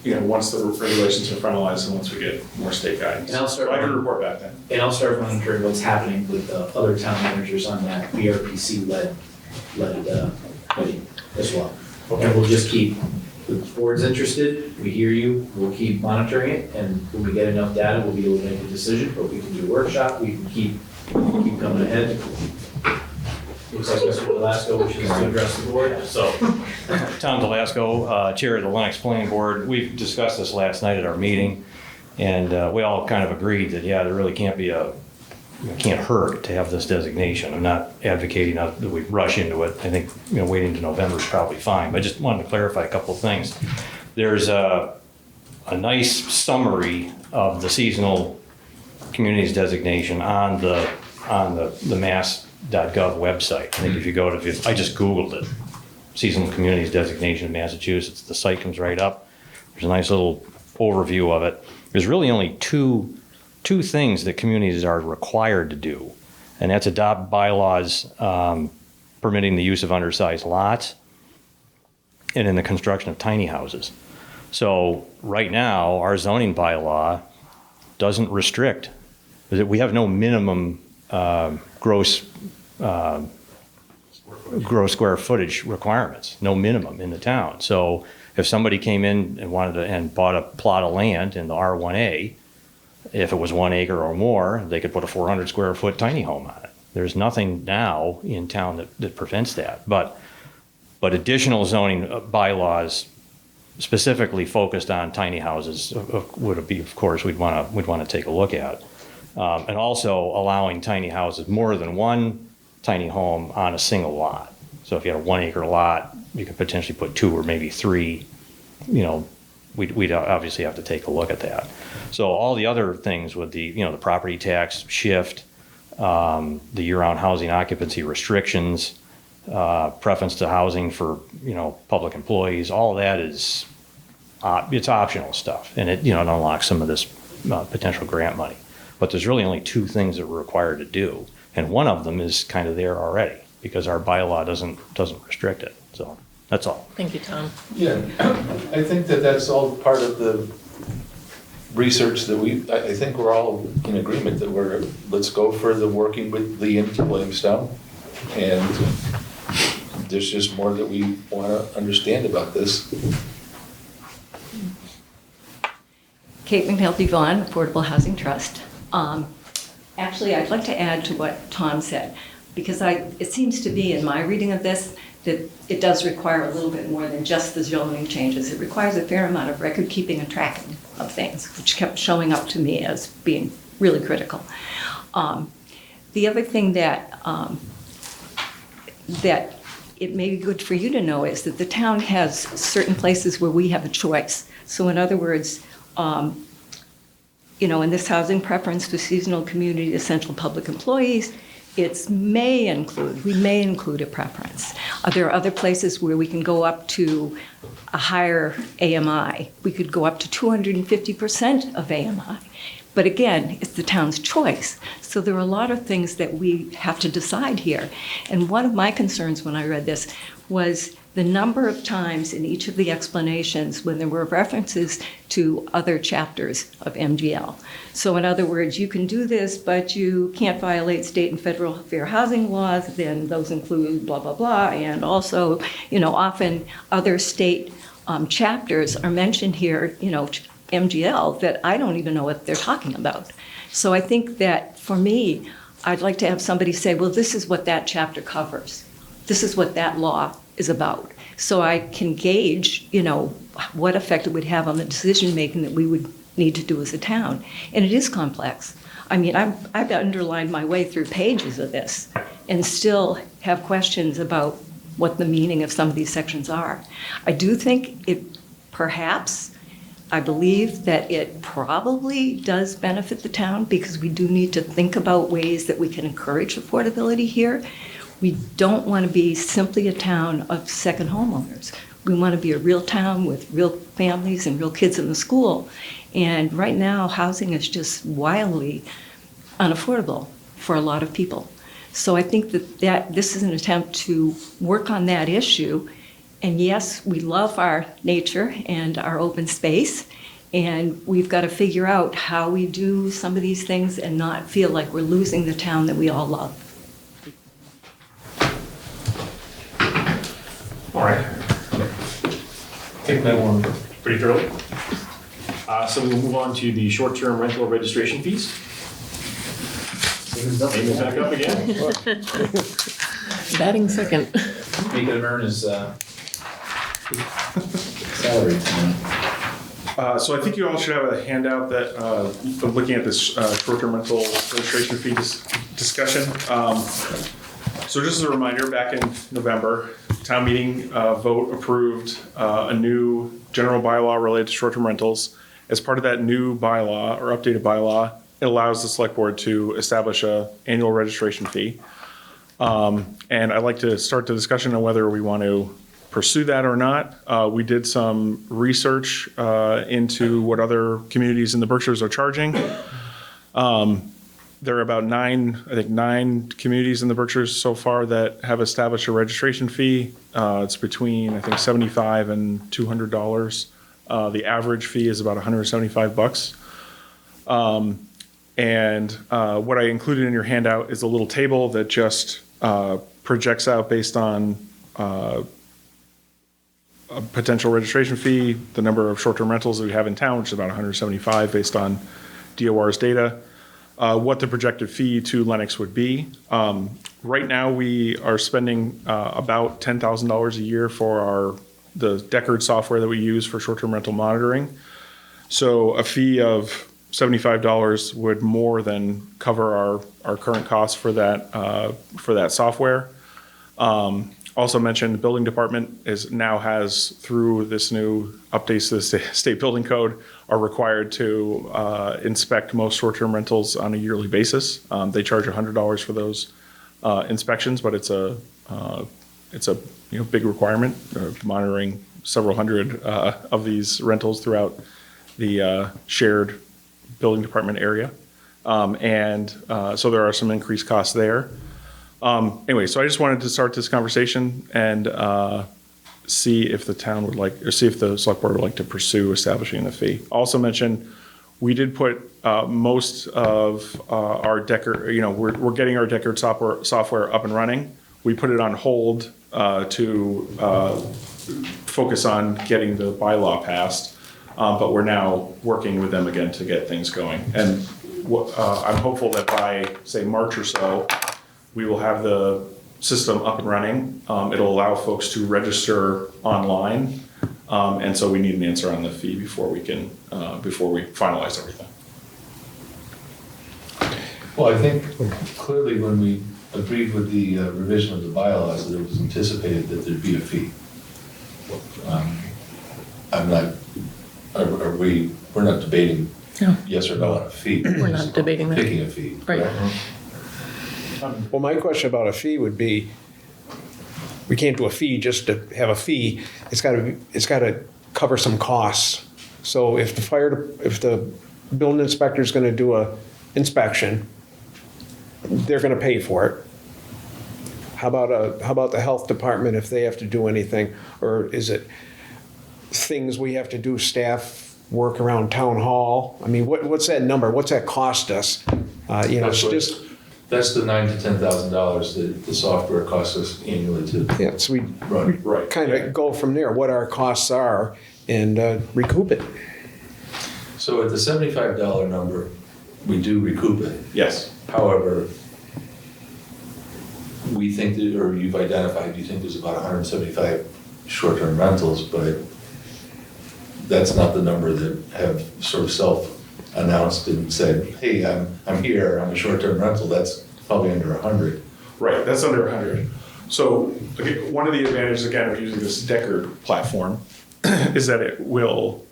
once the regulations are finalized and once we get more state guidance. And I'll start- So I can report back then. And I'll start monitoring what's happening with the other town managers on that BRPC-led committee as well. And we'll just keep, the board's interested, we hear you, we'll keep monitoring it, and when we get enough data, we'll be able to make a decision, but we can do a workshop, we can keep coming ahead. Looks like Mr. Velasco wishes to address the board. So, Tom Delasco, Chair of the Lenox Planning Board, we discussed this last night at our meeting, and we all kind of agreed that, yeah, there really can't hurt to have this designation. I'm not advocating that we rush into it. I think, waiting to November is probably fine, but I just wanted to clarify a couple of things. There's a nice summary of the seasonal communities designation on the mass.gov website. I think if you go to, I just Googled it, seasonal communities designation in Massachusetts, the site comes right up. There's a nice little overview of it. There's really only two things that communities are required to do, and that's adopt bylaws permitting the use of undersized lots and in the construction of tiny houses. So right now, our zoning bylaw doesn't restrict. We have no minimum gross gross square footage requirements, no minimum in the town. So if somebody came in and wanted to, and bought a plot of land in the R1A, if it was 1 acre or more, they could put a 400 square foot tiny home on it. There's nothing now in town that prevents that. But additional zoning bylaws specifically focused on tiny houses would be, of course, we'd want to take a look at. And also allowing tiny houses, more than one tiny home on a single lot. So if you had a 1 acre lot, you could potentially put 2 or maybe 3, we'd obviously have to take a look at that. So all the other things with the property tax shift, the year-round housing occupancy restrictions, preference to housing for, public employees, all of that is, it's optional stuff. And it unlocks some of this potential grant money. But there's really only 2 things that we're required to do. And one of them is kind of there already because our bylaw doesn't restrict it. So that's all. Thank you, Tom. Yeah, I think that's all part of the research that I think we're all in agreement that let's go for the working with Lee and Williamstown. And there's just more that we want to understand about this. Kate McNulty Vaughn, Affordable Housing Trust. Actually, I'd like to add to what Tom said, because it seems to be, in my reading of this, that it does require a little bit more than just the zoning changes. It requires a fair amount of record keeping and tracking of things, which kept showing up to me as being really critical. The other thing that it may be good for you to know is that the town has certain places where we have a choice. So in other words, in this housing preference for seasonal community essential public employees, we may include a preference. There are other places where we can go up to a higher AMI. We could go up to 250% of AMI. But again, it's the town's choice. So there are a lot of things that we have to decide here. And one of my concerns when I read this was the number of times in each of the explanations when there were references to other chapters of MGL. So in other words, you can do this, but you can't violate state and federal fair housing laws, then those include blah, blah, blah. And also, often other state chapters are mentioned here, MGL, that I don't even know what they're talking about. So I think that for me, I'd like to have somebody say, well, this is what that chapter covers. This is what that law is about. So I can gauge, what effect it would have on the decision-making that we would need to do as a town. And it is complex. I mean, I've underlined my way through pages of this and still have questions about what the meaning of some of these sections are. I do think I believe that it probably does benefit the town because we do need to think about ways that we can encourage affordability here. We don't want to be simply a town of second homeowners. We want to be a real town with real families and real kids in the school. And right now, housing is just wildly unaffordable for a lot of people. So I think that this is an attempt to work on that issue. And yes, we love our nature and our open space. And we've got to figure out how we do some of these things and not feel like we're losing the town that we all love. All right. I think that one pretty thoroughly. So we'll move on to the short-term rental registration fees. Amy's back up again. Batting second. Make him earn his salary. So I think you all should have a handout that, for looking at this short-term rental registration fee discussion. So just as a reminder, back in November, town meeting vote approved a new general bylaw related to short-term rentals. As part of that new bylaw or updated bylaw, it allows the select board to establish an annual registration fee. And I'd like to start the discussion on whether we want to pursue that or not. We did some research into what other communities in the Berkshires are charging. There are about nine communities in the Berkshires so far that have established a registration fee. It's between, I think, $75 and $200. The average fee is about $175. And what I included in your handout is a little table that just projects out based on a potential registration fee, the number of short-term rentals that we have in town, which is about 175 based on DOR's data, what the projected fee to Lenox would be. Right now, we are spending about $10,000 a year for the Deckard software that we use for short-term rental monitoring. So a fee of $75 would more than cover our current costs for that software. Also mentioned, the building department now has, through this new updates to the state building code, are required to inspect most short-term rentals on a yearly basis. They charge $100 for those inspections, but it's a big requirement, monitoring several hundred of these rentals throughout the shared building department area. So there are some increased costs there. Anyway, so I just wanted to start this conversation and see if the town would like, or see if the select board would like to pursue establishing the fee. Also mention, we did put most of our Deckard, we're getting our Deckard software up and running. We put it on hold to focus on getting the bylaw passed, but we're now working with them again to get things going. And I'm hopeful that by, say, March or so, we will have the system up and running. It'll allow folks to register online. And so we need an answer on the fee before we finalize everything. Well, I think clearly when we agreed with the revision of the bylaws, that it was anticipated that there'd be a fee. We're not debating yes or no on a fee. We're not debating that. Picking a fee. Right. Well, my question about a fee would be, we can't do a fee just to have a fee. It's got to cover some costs. So if the building inspector is going to do a inspection, they're going to pay for it. How about the health department if they have to do anything, or is it things we have to do, staff work around town hall? I mean, what's that number? What's that cost us? That's the $9,000 to $10,000 that the software costs us annually to. Yeah, so we kind of go from there, what our costs are, and recoup it. So at the $75 number, we do recoup it. Yes. However, we think that, or you've identified, you think there's about 175 short-term rentals, but that's not the number that have sort of self-announced and said, hey, I'm here, I'm a short-term rental. That's probably under 100. Right, that's under 100. So one of the advantages, again, of using this Deckard platform is that it will,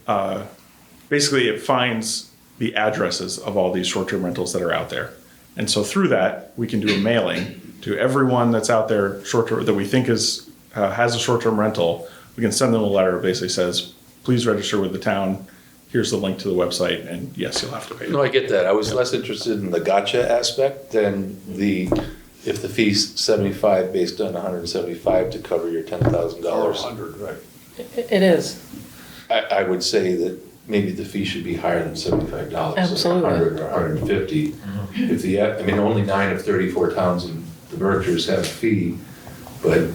basically it finds the addresses of all these short-term rentals that are out there. And so through that, we can do a mailing to everyone that's out there that we think has a short-term rental. We can send them a letter that basically says, please register with the town. Here's the link to the website, and yes, you'll have to pay. No, I get that. I was less interested in the gotcha aspect than if the fee's 75 based on 175 to cover your $10,000. Or 100, right. It is. I would say that maybe the fee should be higher than $75. Absolutely. 100 or 150. If only 9 of 34 towns in the Berkshires have a fee, but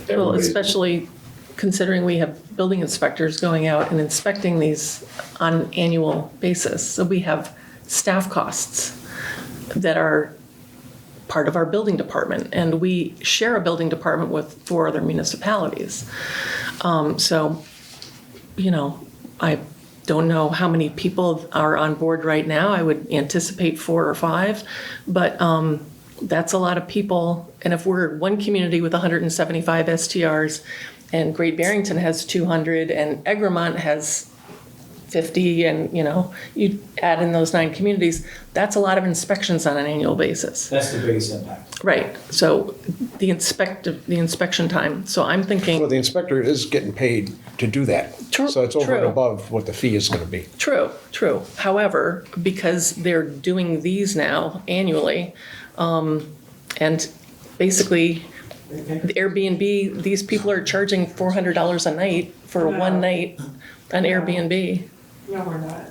Well, especially considering we have building inspectors going out and inspecting these on an annual basis. So we have staff costs that are part of our building department, and we share a building department with 4 other municipalities. I don't know how many people are on board right now. I would anticipate 4 or 5, but that's a lot of people. And if we're one community with 175 STRs, and Great Barrington has 200, and Egremont has 50, and you add in those 9 communities, that's a lot of inspections on an annual basis. That's the biggest impact. Right. So the inspection time. So I'm thinking. Well, the inspector is getting paid to do that. So it's over and above what the fee is going to be. True. However, because they're doing these now annually, and basically the Airbnb, these people are charging $400 a night for one night on Airbnb. No, we're not.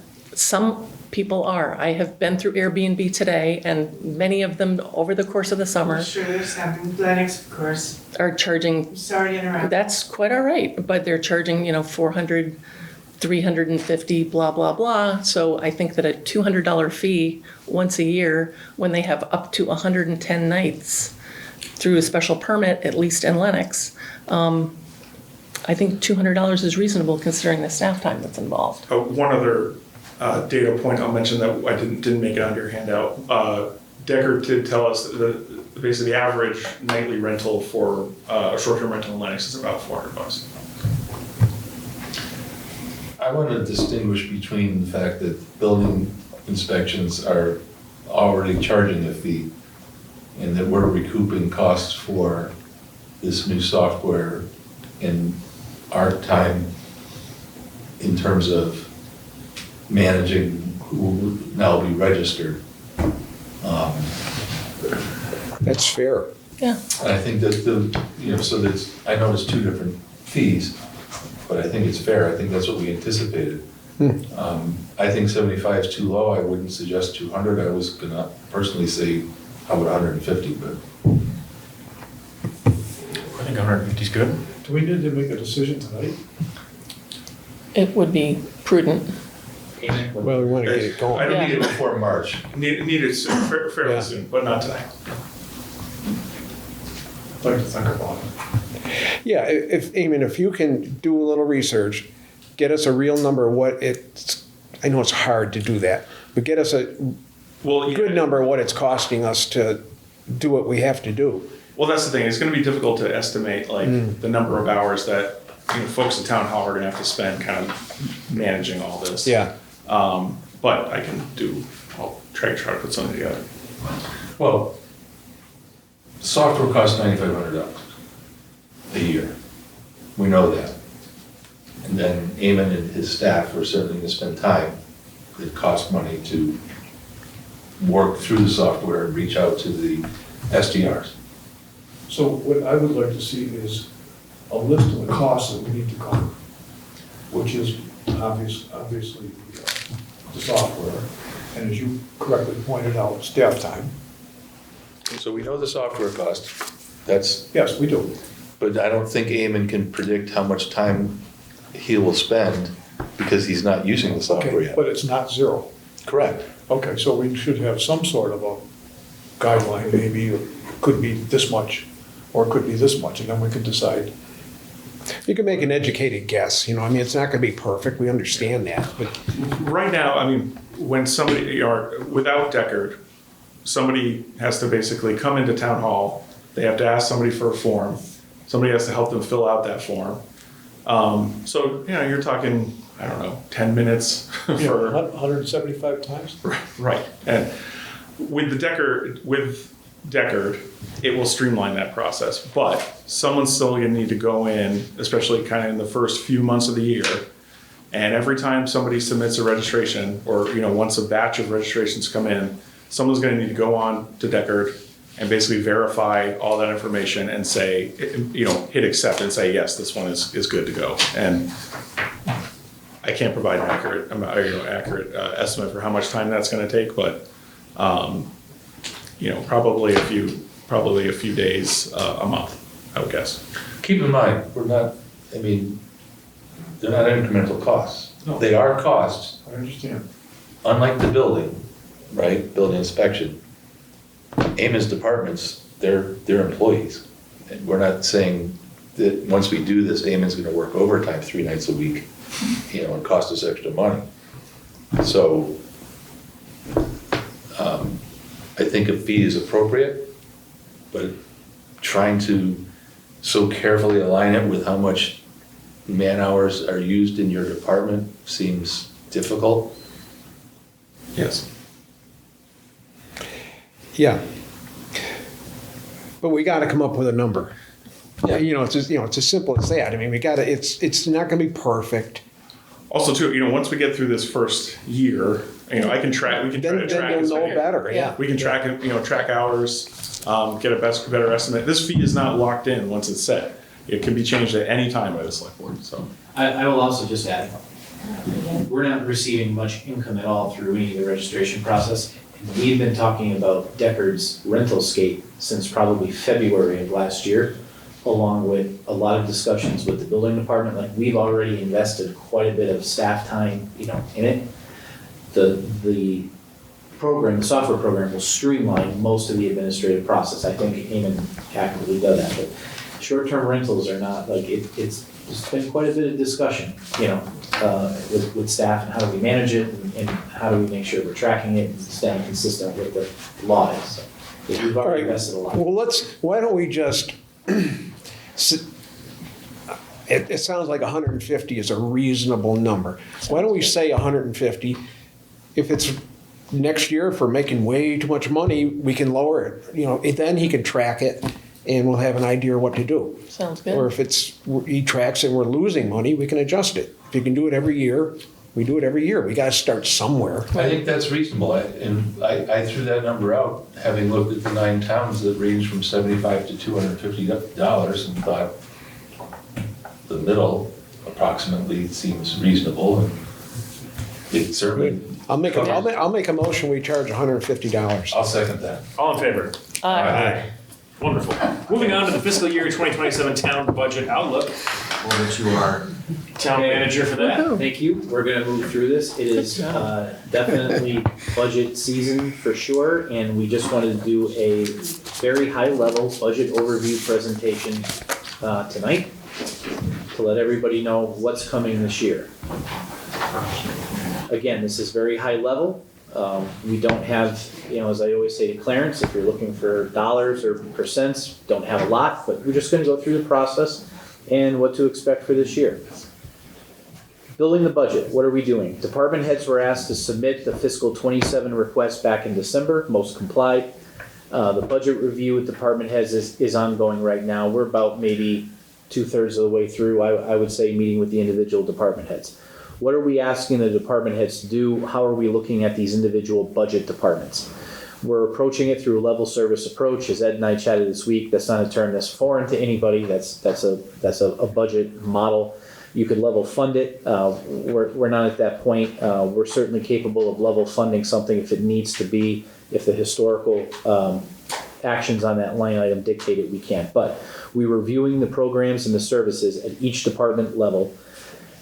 people are. I have been through Airbnb today, and many of them over the course of the summer Sure, there's something, Lenox, of course. are charging. I'm sorry to interrupt. That's quite all right, but they're charging, 400, 350, blah, blah, blah. So I think that a $200 fee once a year, when they have up to 110 nights through a special permit, at least in Lenox, I think $200 is reasonable considering the staff time that's involved. One other data point I'll mention that I didn't make it on your handout. Decker did tell us that basically the average nightly rental for a short-term rental in Lenox is about $400. I want to distinguish between the fact that building inspections are already charging a fee and that we're recouping costs for this new software in our time in terms of managing who will now be registered. That's fair. Yeah. And I think that so that's, I know it's two different fees, but I think it's fair. I think that's what we anticipated. I think 75 is too low. I wouldn't suggest 200. I was gonna personally say, how about 150, but. I think 150 is good. Do we need to make a decision tonight? It would be prudent. Well, we want to get it I going. don't Yeah. need Need it before March. Need it soon, fairly Yeah. soon, but not tonight. I'd like to think about it. Yeah, if you can do a little research, get us a real number of what it's, I know it's hard to do that, but get us a Well, good number of what it's costing us to do what we have to do. Well, that's the thing. It's going to be difficult to estimate the number of hours that folks at town hall are going to have to spend kind of managing all this. Yeah. But I can do. I'll try to put something together. Well, software costs $9,500 a year. We know that. And then Eamon and his staff are certainly going to spend time. It costs money to work through the software and reach out to the SDRs. So what I would like to see is a list of the costs that we need to cover, which is obviously the software, and as you correctly pointed out, staff time. So we know the software cost. That's, Yes, we do. but I don't think Eamon can predict how much time he will spend because he's not using the software Okay, yet. but it's not zero. Correct. Okay, so we should have some sort of a guideline, maybe it could be this much, or it could be this much, and then we can decide. You can make an educated guess, I mean, it's not gonna be perfect, we understand that, but Right now, I mean, when somebody without Deckard, somebody has to basically come into town hall. They have to ask somebody for a form. Somebody has to help them fill out that form. So you're talking, I don't know, 10 minutes for 175 times? right. And with Deckard, it will streamline that process. But someone's still going to need to go in, especially kind of in the first few months of the year. And every time somebody submits a registration, or once a batch of registrations come in, someone's going to need to go on to Deckard and basically verify all that information and say, hit accept and say, yes, this one is good to go. And I can't provide an accurate estimate for how much time that's going to take, but probably a few days, a month, I would guess. Keep in mind, they're not incremental costs. No. They are costs, I understand. unlike the building, right, building inspection. Eamon's departments, they're employees. And we're not saying that once we do this, Eamon's gonna work overtime 3 nights a week, and cost us extra money. So, I think a fee is appropriate, but trying to so carefully align it with how much man-hours are used in your department seems difficult. Yes. yeah. But we gotta come up with a number. Yeah. It's as simple as that, I mean, it's not gonna be perfect. Also, too, once we get through this first year, I can track. We can try to Then track. you'll as know many- better, yeah. We can track it. Track hours, get a better estimate. This fee is not locked in once it's set. It can be changed at any time by the select board. So I will also just add, we're not receiving much income at all through any of the registration process. And we've been talking about Deckard's rentalscape since probably February of last year, along with a lot of discussions with the building department. Like, we've already invested quite a bit of staff time, in it. The program, the software program will streamline most of the administrative process. I think Eamon accurately does that, but short-term rentals are not, like, it's been quite a bit of discussion, with staff and how do we manage it and how do we make sure we're tracking it and staying consistent with the law is. So, we've already invested a lot. Well, why don't we just, it sounds like 150 is a reasonable number. Why don't we say 150? If it's next year, if we're making way too much money, we can lower it. Then he can track it and we'll have an idea what to do. Sounds good. Or if he tracks and we're losing money, we can adjust it. If you can do it every year, we do it every year. We gotta start somewhere. I think that's reasonable, and I threw that number out, having looked at the 9 towns that range from $75 to $250 and thought the middle approximately seems reasonable, and it certainly. I'll make a motion, we charge $150. I'll second that. All in favor? Aye. Wonderful. Moving on to the fiscal year 2027 town budget outlook. Over to our town manager for that. Thank you. We're gonna move through this. It is definitely budget season for sure, and we just wanted to do a very high-level budget overview presentation tonight to let everybody know what's coming this year. Again, this is very high level. We don't have, as I always say to Clarence, if you're looking for dollars or percents, don't have a lot, but we're just gonna go through the process and what to expect for this year. Building the budget, what are we doing? Department heads were asked to submit the fiscal 27 request back in December, most complied. The budget review with department heads is ongoing right now. We're about maybe 2/3 of the way through, I would say, meeting with the individual department heads. What are we asking the department heads to do? How are we looking at these individual budget departments? We're approaching it through a level service approach. As Ed and I chatted this week, that's not a term that's foreign to anybody. That's a budget model. You could level fund it. We're not at that point. We're certainly capable of level funding something if it needs to be, if the historical actions on that line item dictate it, we can. But we're reviewing the programs and the services at each department level.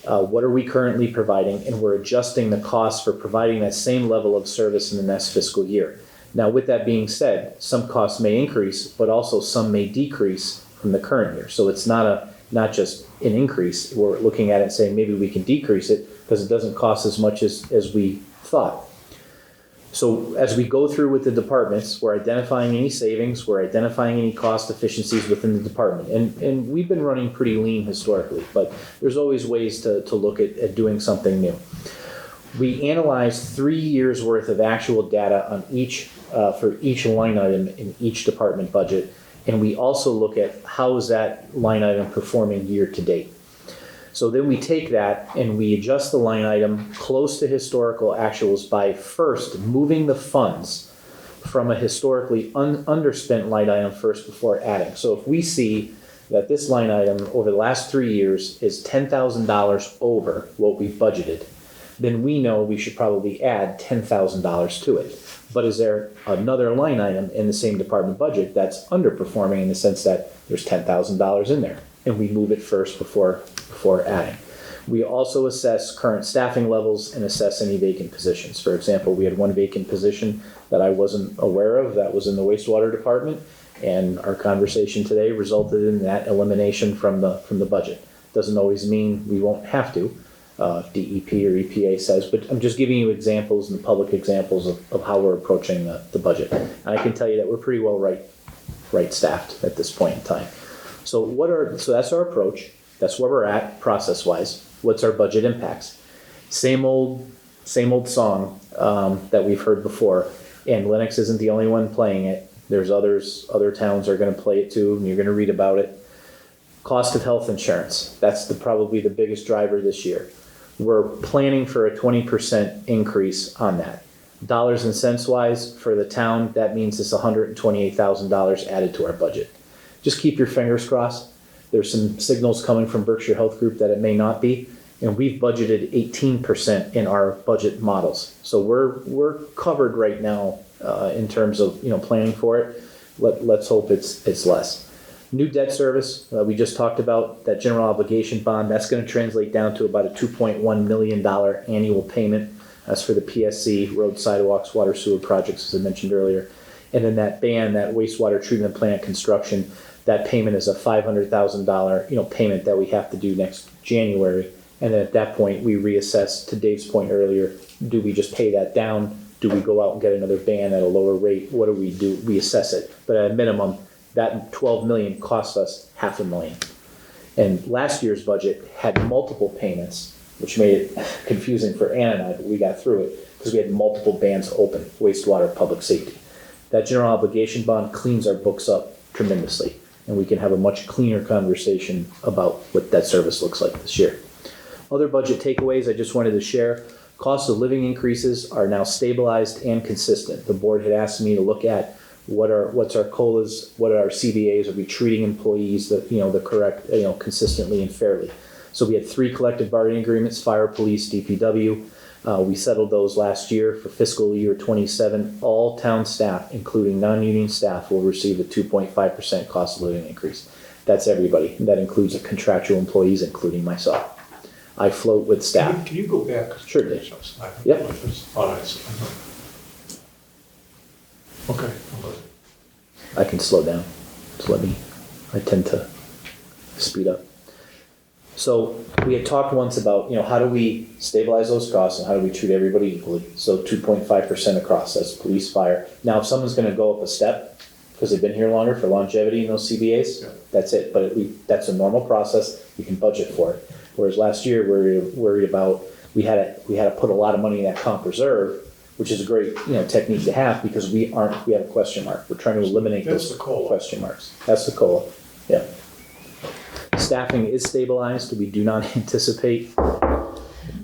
What are we currently providing? And we're adjusting the costs for providing that same level of service in the next fiscal year. Now, with that being said, some costs may increase, but also some may decrease from the current year. So it's not just an increase. We're looking at it and saying maybe we can decrease it because it doesn't cost as much as we thought. So as we go through with the departments, we're identifying any savings, we're identifying any cost efficiencies within the department. And we've been running pretty lean historically, but there's always ways to look at doing something new. We analyzed 3 years worth of actual data on for each line item in each department budget. And we also look at how is that line item performing year to date. So then we take that and we adjust the line item close to historical actuals by first moving the funds from a historically underspent line item first before adding. So if we see that this line item over the last 3 years is $10,000 over what we budgeted, then we know we should probably add $10,000 to it. But is there another line item in the same department budget that's underperforming in the sense that there's $10,000 in there? And we move it first before adding. We also assess current staffing levels and assess any vacant positions. For example, we had one vacant position that I wasn't aware of that was in the wastewater department, and our conversation today resulted in that elimination from the budget. Doesn't always mean we won't have to, DEP or EPA says, but I'm just giving you examples and public examples of how we're approaching the budget. And I can tell you that we're pretty well right staffed at this point in time. So that's our approach. That's where we're at process-wise. What's our budget impacts? Same old song that we've heard before. And Lenox isn't the only one playing it. There's other towns are going to play it too, and you're going to read about it. Cost of health insurance. That's probably the biggest driver this year. We're planning for a 20% increase on that. Dollars and cents wise for the town, that means it's $128,000 added to our budget. Just keep your fingers crossed. There's some signals coming from Berkshire Health Group that it may not be, And we've budgeted 18% in our budget models. So we're covered right now in terms of, planning for it. Let's hope it's less. New debt service, we just talked about that general obligation bond. That's going to translate down to about a $2.1 million annual payment. That's for the PSC, road, sidewalks, water, sewer projects, as I mentioned earlier. And then that ban, that wastewater treatment plant construction, that payment is a $500,000, payment that we have to do next January. And then at that point, we reassess, to Dave's point earlier, do we just pay that down? Do we go out and get another ban at a lower rate? What do? We assess it. But at a minimum, that $12 million cost us $500,000. And last year's budget had multiple payments, which made it confusing for Ann and I, but we got through it because we had multiple bans open, wastewater, public safety. That general obligation bond cleans our books up tremendously, and we can have a much cleaner conversation about what that service looks like this year. Other budget takeaways I just wanted to share. Cost of living increases are now stabilized and consistent. The board had asked me to look at what's our COLAs, what are our CBAs, are we treating employees the correct, consistently and fairly. So we had 3 collective bargaining agreements, fire, police, DPW. We settled those last year for fiscal year 27. All town staff, including non-union staff, will receive a 2.5% cost of living increase. That's everybody. That includes the contractual employees, including myself. I float with staff. Can you go back? Sure, Dave. Yep. Yep. Okay. I can slow down. I tend to speed up. So we had talked once about, how do we stabilize those costs and how do we treat everybody equally? So 2.5% across, that's police, fire. Now, if someone's gonna go up a step, because they've been here longer for longevity in those CBAs, that's it. But that's a normal process, we can budget for it. Whereas last year, we were worried about, we had to put a lot of money in that comp reserve, which is a great, technique to have because we have a question mark. We're trying to eliminate those question marks. That's the COLA, yeah. Staffing is stabilized. We do not anticipate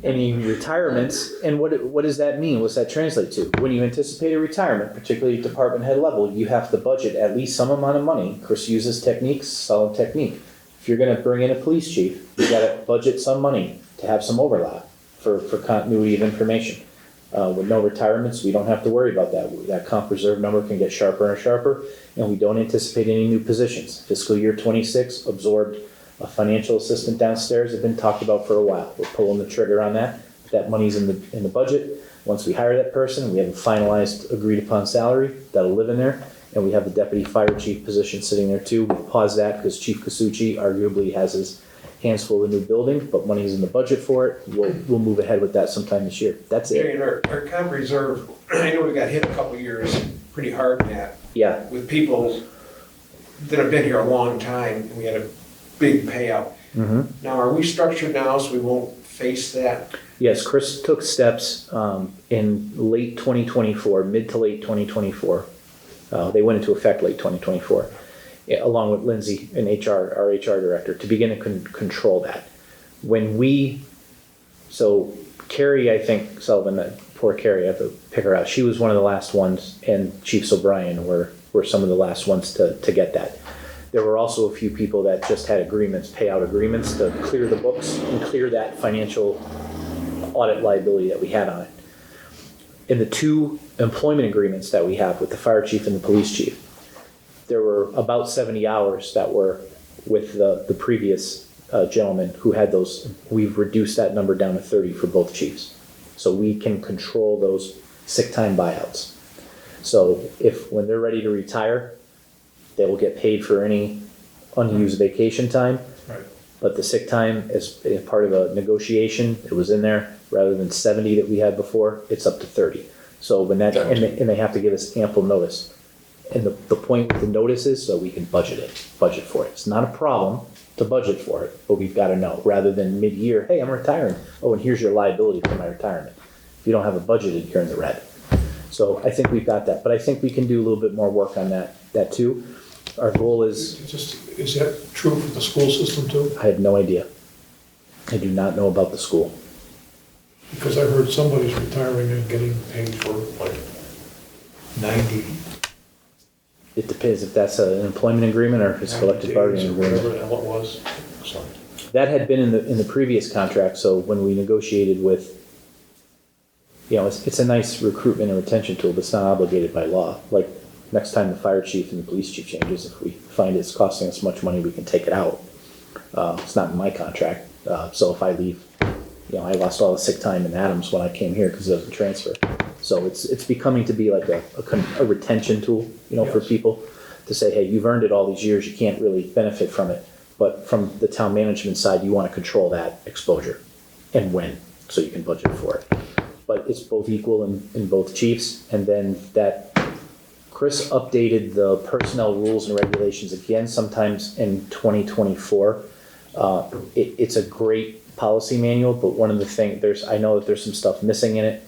any retirements. And what does that mean? What's that translate to? When you anticipate a retirement, particularly at department head level, you have to budget at least some amount of money. Chris uses techniques, solid technique. If you're going to bring in a police chief, you got to budget some money to have some overlap for continuity of information. With no retirements, we don't have to worry about that. That comp reserve number can get sharper and sharper, and we don't anticipate any new positions. Fiscal year 26 absorbed a financial assistant downstairs. Have been talked about for a while. We're pulling the trigger on that. That money's in the budget. Once we hire that person, we have a finalized, agreed upon salary that'll live in there, and we have the deputy fire chief position sitting there too. We paused that because Chief Kasuchi arguably has his hands full of the new building, but money's in the budget for it. We'll move ahead with that sometime this year. That's it. Jerry, our comp reserve, I know we got hit a couple years pretty hard in that. Yeah. With people that have been here a long time, and we had a big payout. Mm-hmm. Now, are we structured now so we won't face that? Yes, Chris took steps in late 2024, mid to late 2024. They went into effect late 2024, along with Lindsay and our HR director, to begin to control that. So Carrie, I think, Sullivan, poor Carrie, I have to pick her out. She was one of the last ones, and Chiefs O'Brien were some of the last ones to get that. There were also a few people that just had payout agreements to clear the books and clear that financial audit liability that we had on it. In the 2 employment agreements that we have with the fire chief and the police chief, there were about 70 hours that were with the previous gentleman who had those. We've reduced that number down to 30 for both chiefs. So we can control those sick time buyouts. So when they're ready to retire, they will get paid for any unused vacation time. Right. But the sick time is part of a negotiation. It was in there. Rather than 70 that we had before, it's up to 30. So when that, and they have to give us ample notice. And the point with the notice is so we can budget for it. It's not a problem to budget for it, but we've got to know. Rather than mid-year, hey, I'm retiring. Oh, and here's your liability for my retirement. If you don't have it budgeted, you're in the red. So I think we've got that. But I think we can do a little bit more work on that too. Our goal is... Is that true for the school system too? I have no idea. I do not know about the school. Because I heard somebody's retiring and getting paid for like 90. It depends if that's an employment agreement or if it's collective bargaining agreement. Whatever the hell it was. So. That had been in the previous contract, so when we negotiated with, it's a nice recruitment and retention tool, but it's not obligated by law. Like, next time the fire chief and the police chief changes, if we find it's costing us much money, we can take it out. It's not in my contract, so if I leave, I lost all the sick time in Adams when I came here because of the transfer. So it's becoming to be like a retention tool, for people to say, hey, you've earned it all these years, you can't really benefit from it. But from the town management side, you want to control that exposure and when, so you can budget for it. But it's both equal in both chiefs. And then that Chris updated the personnel rules and regulations again, sometimes in 2024. It's a great policy manual, but one of the things, I know that there's some stuff missing in it.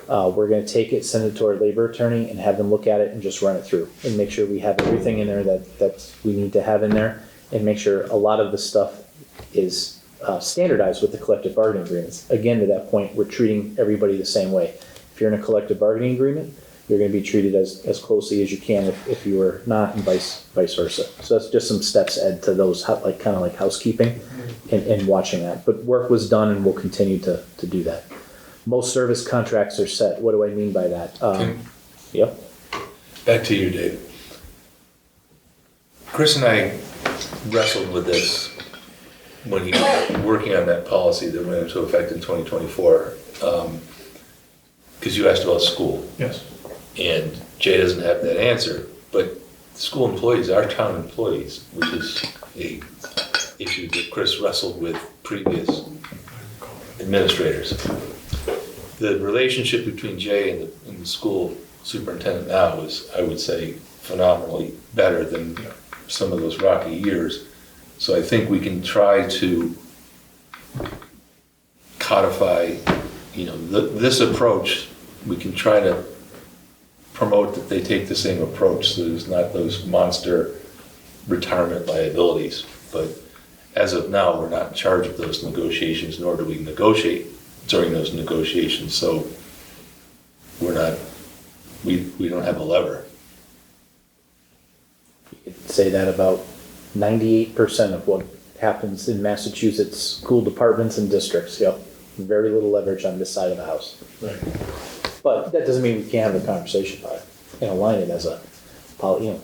We're going to take it, send it to our labor attorney and have them look at it and just run it through and make sure we have everything in there that we need to have in there, and make sure a lot of the stuff is standardized with the collective bargaining agreements. Again, to that point, we're treating everybody the same way. If you're in a collective bargaining agreement, you're going to be treated as closely as you can if you are not, and vice versa. So that's just some steps, Ed, to those kind of like housekeeping and watching that. But work was done and we'll continue to do that. Most service contracts are set. What do I mean by that? Yep. Back to you, Dave. Chris and I wrestled with this when he was working on that policy that went into effect in 2024. Because you asked about school. Yes. And Jay doesn't have that answer, but school employees are town employees, which is a issue that Chris wrestled with previous administrators. The relationship between Jay and the school superintendent now is, I would say, phenomenally better than some of those rocky years. So I think we can try to codify, this approach. We can try to promote that they take the same approach, so there's not those monster retirement liabilities. But as of now, we're not in charge of those negotiations, nor do we negotiate during those negotiations. So we don't have a lever. You could say that about 98% of what happens in Massachusetts school departments and districts. Yep. Very little leverage on this side of the house. Right. But that doesn't mean we can't have a conversation about it and align it as a,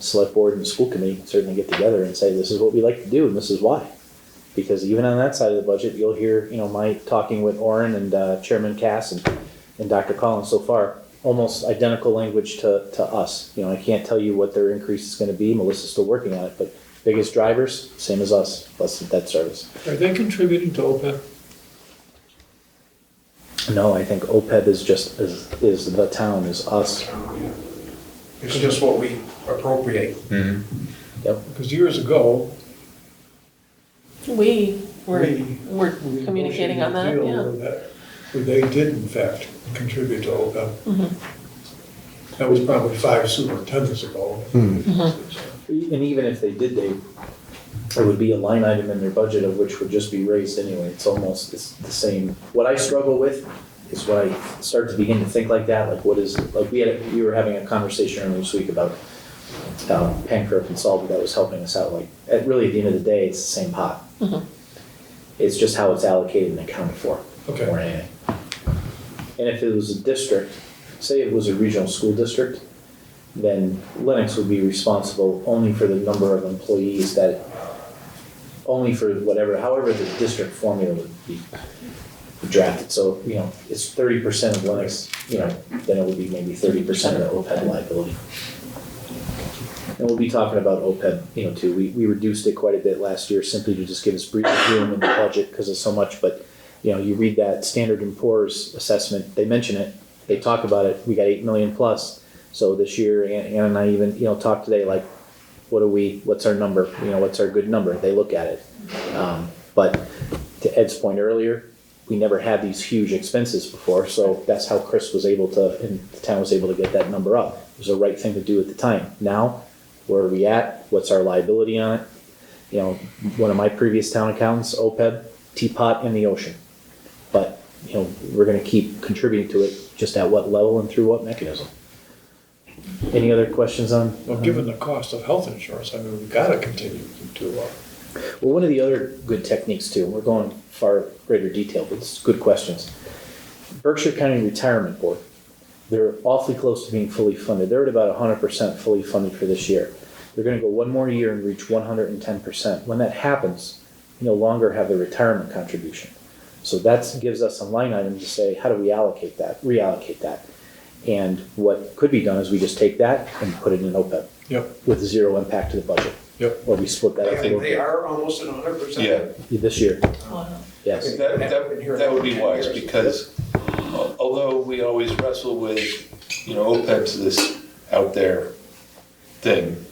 select board and school committee can certainly get together and say, this is what we like to do and this is why. Because even on that side of the budget, you'll hear, my talking with Orrin and Chairman Cass and Dr. Collins so far, almost identical language to us. I can't tell you what their increase is going to be. Melissa's still working on it, but biggest drivers, same as us, plus the debt service. Are they contributing to OPEB? No, I think OPEB is just, is the town, is us. It's just what we appropriate. Mm-hmm. Yep. Because years ago, We're we communicating on that, negotiated a yeah. deal where they did in fact contribute to OPEB. Mm-hmm. That was probably 5 superintendents ago. And even if they did, there would be a line item in their budget of which would just be raised anyway. It's the same. What I struggle with is when I start to begin to think like that, like what is, like we were having a conversation earlier this week about Pencroft Consultant that was helping us out. Like at the end of the day, it's the same pot. Mm-hmm. It's just how it's allocated and accounted for. Okay. More than anything. And if it was a district, say it was a regional school district, then Lenox would be responsible only for the number of employees only for however the district formula would be drafted. So, it's 30% of Lenox, then it would be maybe 30% of the OPEB liability. And we'll be talking about OPEB, too. We reduced it quite a bit last year simply to just give us breathing room in the budget because of so much. But, you read that Standard & Poor's assessment, they mention it, they talk about it, we got 8 million plus. So this year, Ann and I even, talked today, like, what's our number? What's our good number? They look at it. But to Ed's point earlier, we never had these huge expenses before, so that's how Chris was able to, and the town was able to get that number up. It was the right thing to do at the time. Now, where are we at? What's our liability on it? One of my previous town accountants, OPEB, teapot in the ocean. But, we're gonna keep contributing to it, just at what level and through what mechanism. Any other questions on? Well, given the cost of health insurance, we've got to continue to Well, one of the other good techniques too, and we're going far greater detail, but it's good questions. Berkshire County Retirement Board, they're awfully close to being fully funded. They're at about 100% fully funded for this year. They're gonna go one more year and reach 110%. When that happens, you no longer have the retirement contribution. So that gives us a line item to say, how do we reallocate that? And what could be done is we just take that and put it in OPEB. Yep. With zero impact to the budget. Yep. Or we split that up a And little they bit are almost at 100%. Yeah. this year. Yes. That would be wise, because although we always wrestle with, OPEB's this out there thing,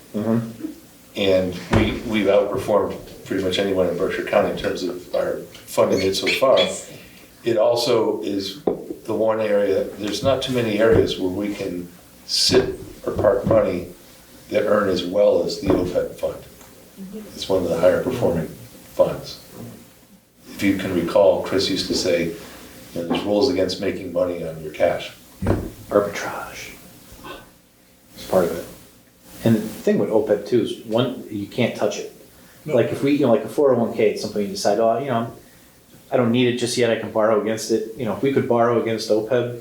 and we've outperformed pretty much anyone in Berkshire County in terms of our funding it so far, it also is the one area, there's not too many areas where we can sit or park money that earn as well as the OPEB fund. It's one of the higher performing funds. If you can recall, Chris used to say, there's rules against making money on your cash. Arbitrage. It's part of it. And the thing with OPEB too is, one, you can't touch it. Like if we, like a 401k, at some point you decide, I don't need it just yet, I can borrow against it. If we could borrow against OPEB,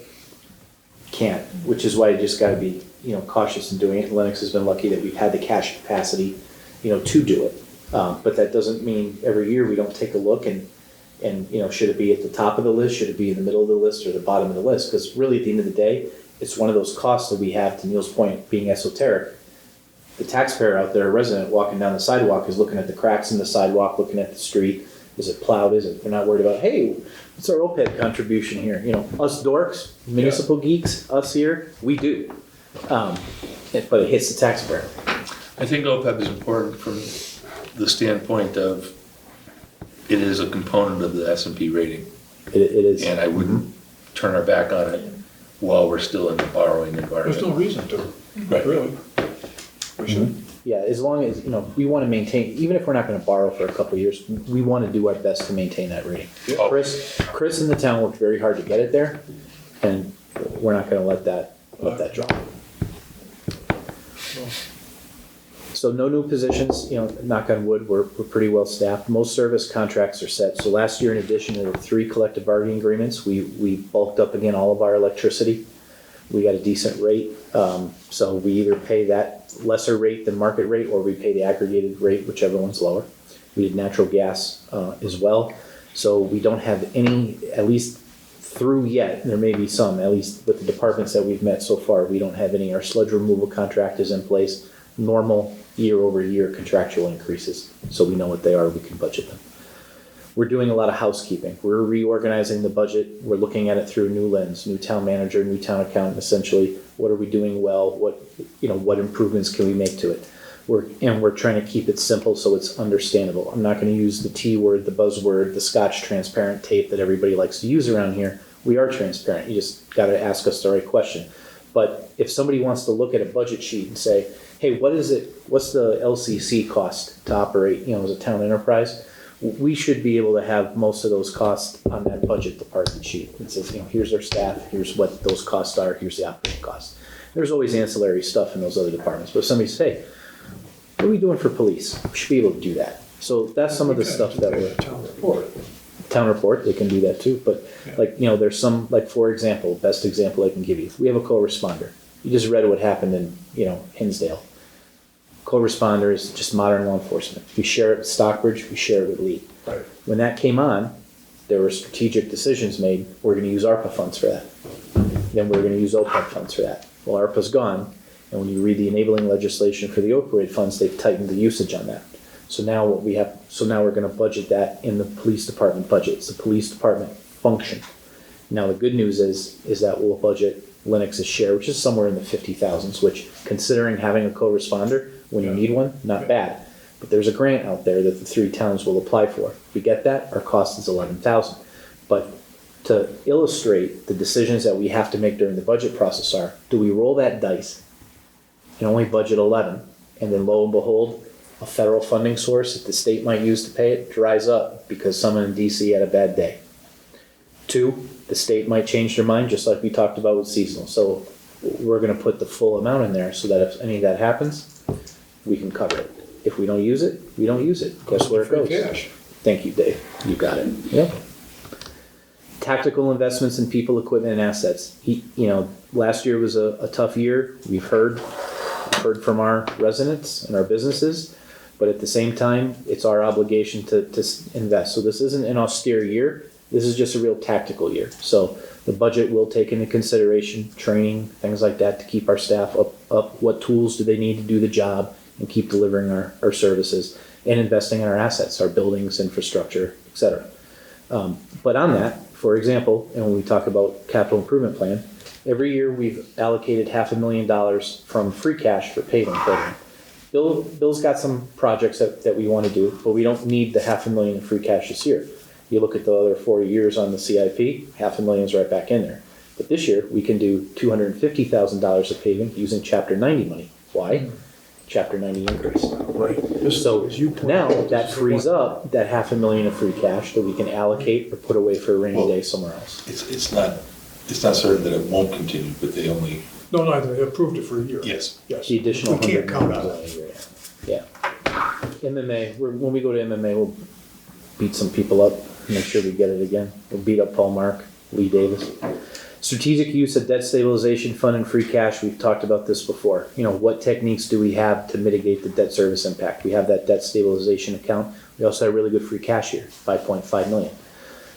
can't, which is why you just gotta be, cautious in doing it. Lenox has been lucky that we've had the cash capacity, to do it. But that doesn't mean every year we don't take a look and should it be at the top of the list, should it be in the middle of the list or the bottom of the list? Because really at the end of the day, it's one of those costs that we have, to Neil's point, being esoteric. The taxpayer out there, a resident walking down the sidewalk, is looking at the cracks in the sidewalk, looking at the street. Is it plowed? Is it? They're not worried about, hey, what's our OPEB contribution here? Us dorks, municipal geeks, us here, we do. But it hits the taxpayer. I think OPEB is important from the standpoint of it is a component of the S&P rating. It is. And I wouldn't turn our back on it while we're still in the borrowing environment. There's no reason to, Right. really. We should. Yeah, as long as, we want to maintain, even if we're not going to borrow for a couple of years, we want to do our best to maintain that rating. Oh. Chris and the town worked very hard to get it there, and we're not going to let that drop. So no new positions, knock on wood, we're pretty well staffed. Most service contracts are set. So last year, in addition to the 3 collective bargaining agreements, we bulked up again all of our electricity. We got a decent rate, so we either pay that lesser rate than market rate, or we pay the aggregated rate, whichever one's lower. We did natural gas as well, so we don't have any, at least through yet, there may be some, at least with the departments that we've met so far, we don't have any. Our sludge removal contract is in place, normal year-over-year contractual increases, so we know what they are, we can budget them. We're doing a lot of housekeeping. We're reorganizing the budget. We're looking at it through a new lens, new town manager, new town accountant, essentially. What are we doing well? What improvements can we make to it? We're trying to keep it simple so it's understandable. I'm not going to use the T word, the buzzword, the Scotch transparent tape that everybody likes to use around here. We are transparent. You just got to ask us the right question. But if somebody wants to look at a budget sheet and say, hey, what's the LCC cost to operate, as a town enterprise? We should be able to have most of those costs on that budget department sheet. It says, here's our staff, here's what those costs are, here's the operating costs. There's always ancillary stuff in those other departments, but if somebody says, hey, what are we doing for police? We should be able to do that. So that's some of the stuff that we're... Town report, they can do that too, but there's some, for example, best example I can give you. We have a co-responder. You just read what happened in, Hinsdale. Co-responder is just modern law enforcement. We share it with Stockbridge, we share it with Lee. Right. When that came on, there were strategic decisions made. We're gonna use ARPA funds for that. Then we're gonna use OPEB funds for that. Well, ARPA's gone, and when you read the enabling legislation for the opioid funds, they've tightened the usage on that. So now we're gonna budget that in the police department budget. It's the police department function. Now, the good news is that we'll budget Lenox's share, which is somewhere in the 50,000s, which, considering having a co-responder when you need one, not bad. But there's a grant out there that the 3 towns will apply for. If we get that, our cost is 11,000. But to illustrate the decisions that we have to make during the budget process are, do we roll that dice and only budget 11, and then lo and behold, a federal funding source that the state might use to pay it dries up because someone in DC had a bad day? 2, the state might change their mind, just like we talked about with seasonal. So we're going to put the full amount in there so that if any of that happens, we can cover it. If we don't use it, we don't use it. Guess where it Free goes? cash. Thank you, Dave. You got it. Yep. Tactical investments in people, equipment, and assets. Last year was a tough year. We've heard from our residents and our businesses, but at the same time, it's our obligation to invest. So this isn't an austere year. This is just a real tactical year. So the budget will take into consideration training, things like that, to keep our staff up. What tools do they need to do the job and keep delivering our services, and investing in our assets, our buildings, infrastructure, et cetera. But on that, for example, and when we talk about capital improvement plan, every year we've allocated $500,000 from free cash for paving program. Bill's got some projects that we want to do, but we don't need the $500,000 in free cash this year. You look at the other 4 years on the CIP, $500,000 is right back in there. But this year we can do $250,000 of paving using Chapter 90 money. Why? Chapter 90 increase. Right. So As you point now out, that this is frees what- up that $500,000 of free cash that we can allocate or put away for a rainy day somewhere else. It's not certain that it won't continue, but they only, No, they approved it for a year. yes. Yes. The additional We can't 100 count million on is it. only a year, yeah. MMA, when we go to MMA, we'll beat some people up, make sure we get it again. We'll beat up Paul Mark, Lee Davis. Strategic use of debt stabilization fund and free cash, we've talked about this before. What techniques do we have to mitigate the debt service impact? We have that debt stabilization account. We also have really good free cash here, 5.5 million.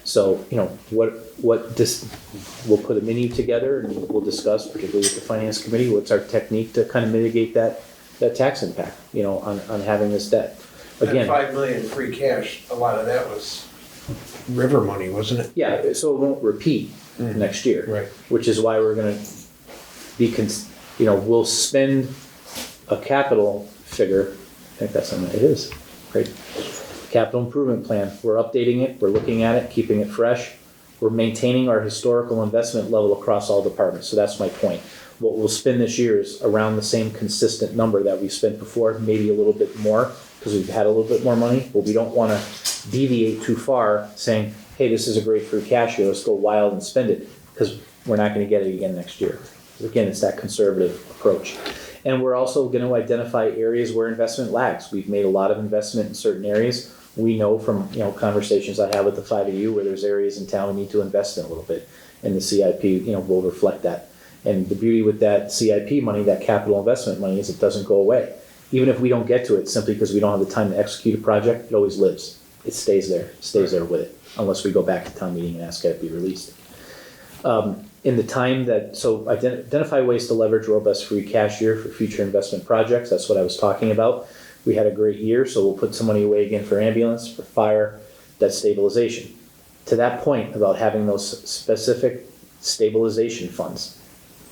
So, we'll put a menu together and we'll discuss, particularly with the finance committee, what's our technique to kind of mitigate that tax impact, on having this debt. That Again, 5 million free cash, a lot of that was river money, wasn't it? yeah, so it won't repeat next year. Right. Which is why we're gonna be, we'll spend a capital figure, I think that's on it is, great. Capital improvement plan, we're updating it, we're looking at it, keeping it fresh. We're maintaining our historical investment level across all departments, so that's my point. What we'll spend this year is around the same consistent number that we spent before, maybe a little bit more, because we've had a little bit more money, but we don't wanna deviate too far, saying, hey, this is a great free cash year, let's go wild and spend it, because we're not gonna get it again next year. Again, it's that conservative approach. And we're also gonna identify areas where investment lags. We've made a lot of investment in certain areas. We know from, conversations I have with the 5 of you where there's areas in town we need to invest in a little bit. And the CIP, will reflect that. And the beauty with that CIP money, that capital investment money, is it doesn't go away. Even if we don't get to it simply because we don't have the time to execute a project, it always lives. It stays there with it, unless we go back to town meeting and ask it to be released. In the time identify ways to leverage robust free cash year for future investment projects. That's what I was talking about. We had a great year, so we'll put some money away again for ambulance, for fire, debt stabilization. To that point about having those specific stabilization funds.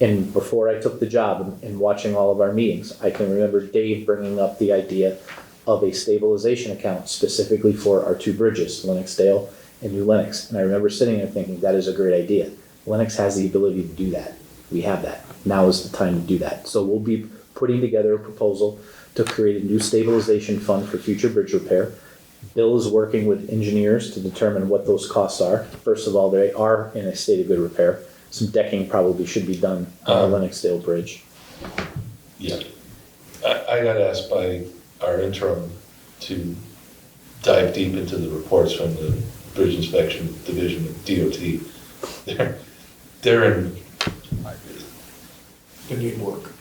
And before I took the job and watching all of our meetings, I can remember Dave bringing up the idea of a stabilization account specifically for our 2 bridges, Lenoxdale and New Lenox. And I remember sitting there thinking, that is a great idea. Lenox has the ability to do that. We have that. Now is the time to do that. So we'll be putting together a proposal to create a new stabilization fund for future bridge repair. Bill is working with engineers to determine what those costs are. First of all, they are in a state of good repair. Some decking probably should be done on the Lenoxdale Bridge. Yeah. I got asked by our interim to dive deep into the reports from the Bridge Inspection Division of DOT. They're in. They need work.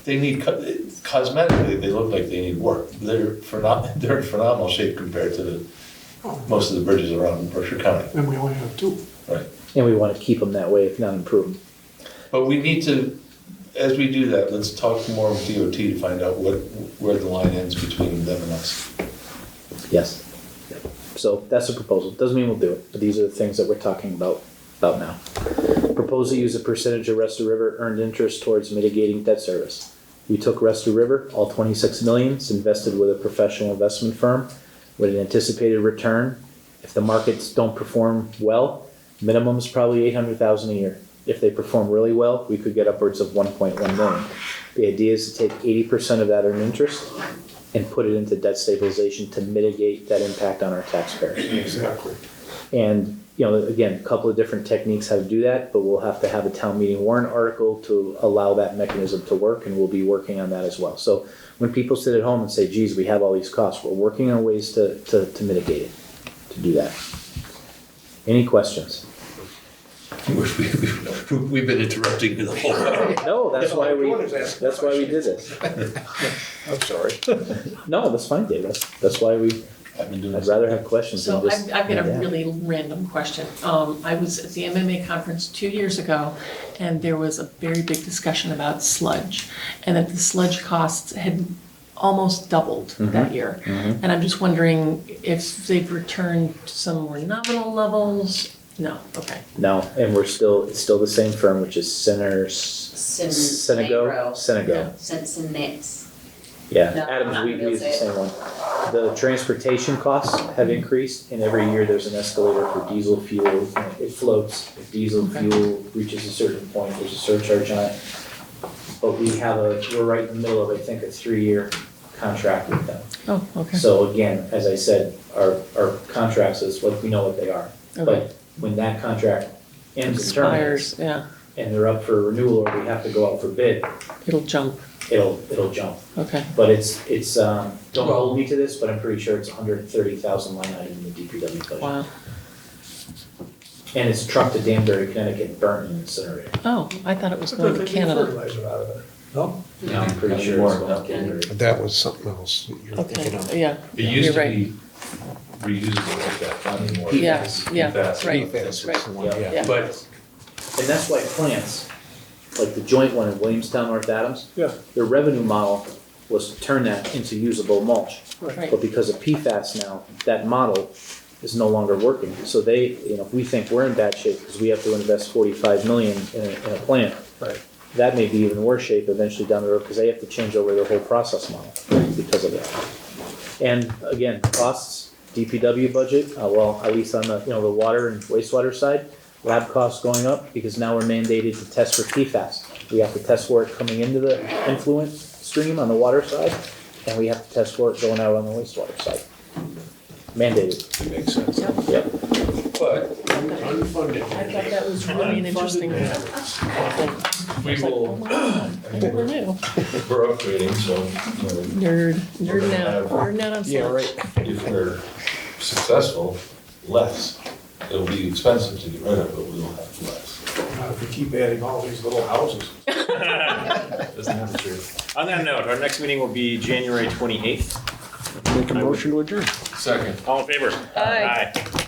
They need, cosmetically, they look like they need work. They're in phenomenal shape compared to most of the bridges around Berkshire County. And we only have 2. Right. And we want to keep them that way, if not improve them. But we need to, as we do that, let's talk more with DOT to find out where the line ends between them and us. Yes. So that's a proposal. Doesn't mean we'll do it, but these are the things that we're talking about now. Propose to use a percentage of Reston River earned interest towards mitigating debt service. We took Reston River, all 26 millions, invested with a professional investment firm with an anticipated return. If the markets don't perform well, minimum's probably $800,000 a year. If they perform really well, we could get upwards of 1.1 million. The idea is to take 80% of that earned interest and put it into debt stabilization to mitigate that impact on our taxpayers. Exactly. And again, a couple of different techniques how to do that, but we'll have to have a town meeting warrant article to allow that mechanism to work, and we'll be working on that as well. So when people sit at home and say, geez, we have all these costs, we're working on ways to mitigate it, to do that. Any questions? We've been interrupting you the whole time. No, that's why we did this. I'm sorry. No, that's fine, Dave. That's why I'd rather have questions than So just. I've got a yeah. really random question. I was at the MMA conference 2 years ago, and there was a very big discussion about sludge, and that the sludge costs had almost doubled that year. And I'm just wondering if they've returned to some more nominal levels. No, okay. No, and it's still the same firm, which is Senego. Yeah, No, Adams, not we use the Millsay. same one. The transportation costs have increased, and every year there's an escalator for diesel fuel. It floats. If diesel fuel reaches a certain point, there's a surcharge on it. But we're right in the middle of, I think, a 3-year contract with them. Oh, okay. So again, as I said, our contracts is what we know what they are. Okay. But when that contract ends and terminates, Expires, yeah. and they're up for renewal, or we have to go out for bid, It'll jump. it'll jump. Okay. But it's don't hold me to this, but I'm pretty sure it's 130,000 line item in the DPW budget. Wow. And it's trucked to Danbury, Connecticut, and burnt in an incinerator. Oh, I thought it was going to Canada. Fertilizer out of it. No? No, I'm pretty sure it's going to Danbury. That was something else that you're Okay, thinking of. yeah. It used You're to right. be reusable like that, not anymore. Yeah, yeah, PFAS. right. PFAS was the one, Yeah. yeah. Yeah. But, and that's why plants, like the joint one in Williamstown, North Adams, Yeah. their revenue model was to turn that into usable mulch. Right. But because of PFAS now, that model is no longer working. So if we think we're in bad shape because we have to invest 45 million in a plant, Right. that may be even worse shape eventually down the road because they have to change over their whole process model because of that. And again, costs, DPW budget, well, at least on the water and wastewater side, lab costs going up because now we're mandated to test for PFAS. We have to test for it coming into the effluent stream on the water side, and we have to test for it going out on the wastewater side. Mandated. That makes sense. Yep. But Unfunded. I thought that was really an interesting thing. we will, Never knew. we're upgrading, so Nerding out on sludge. Yeah, right. if we're successful, less. It'll be expensive to get rid of, but we'll have less. Not if we keep adding all these little houses. Isn't that the truth? On that note, our next meeting will be January 28th. Make a motion to adjourn. Second. All in favor? Aye. Aye.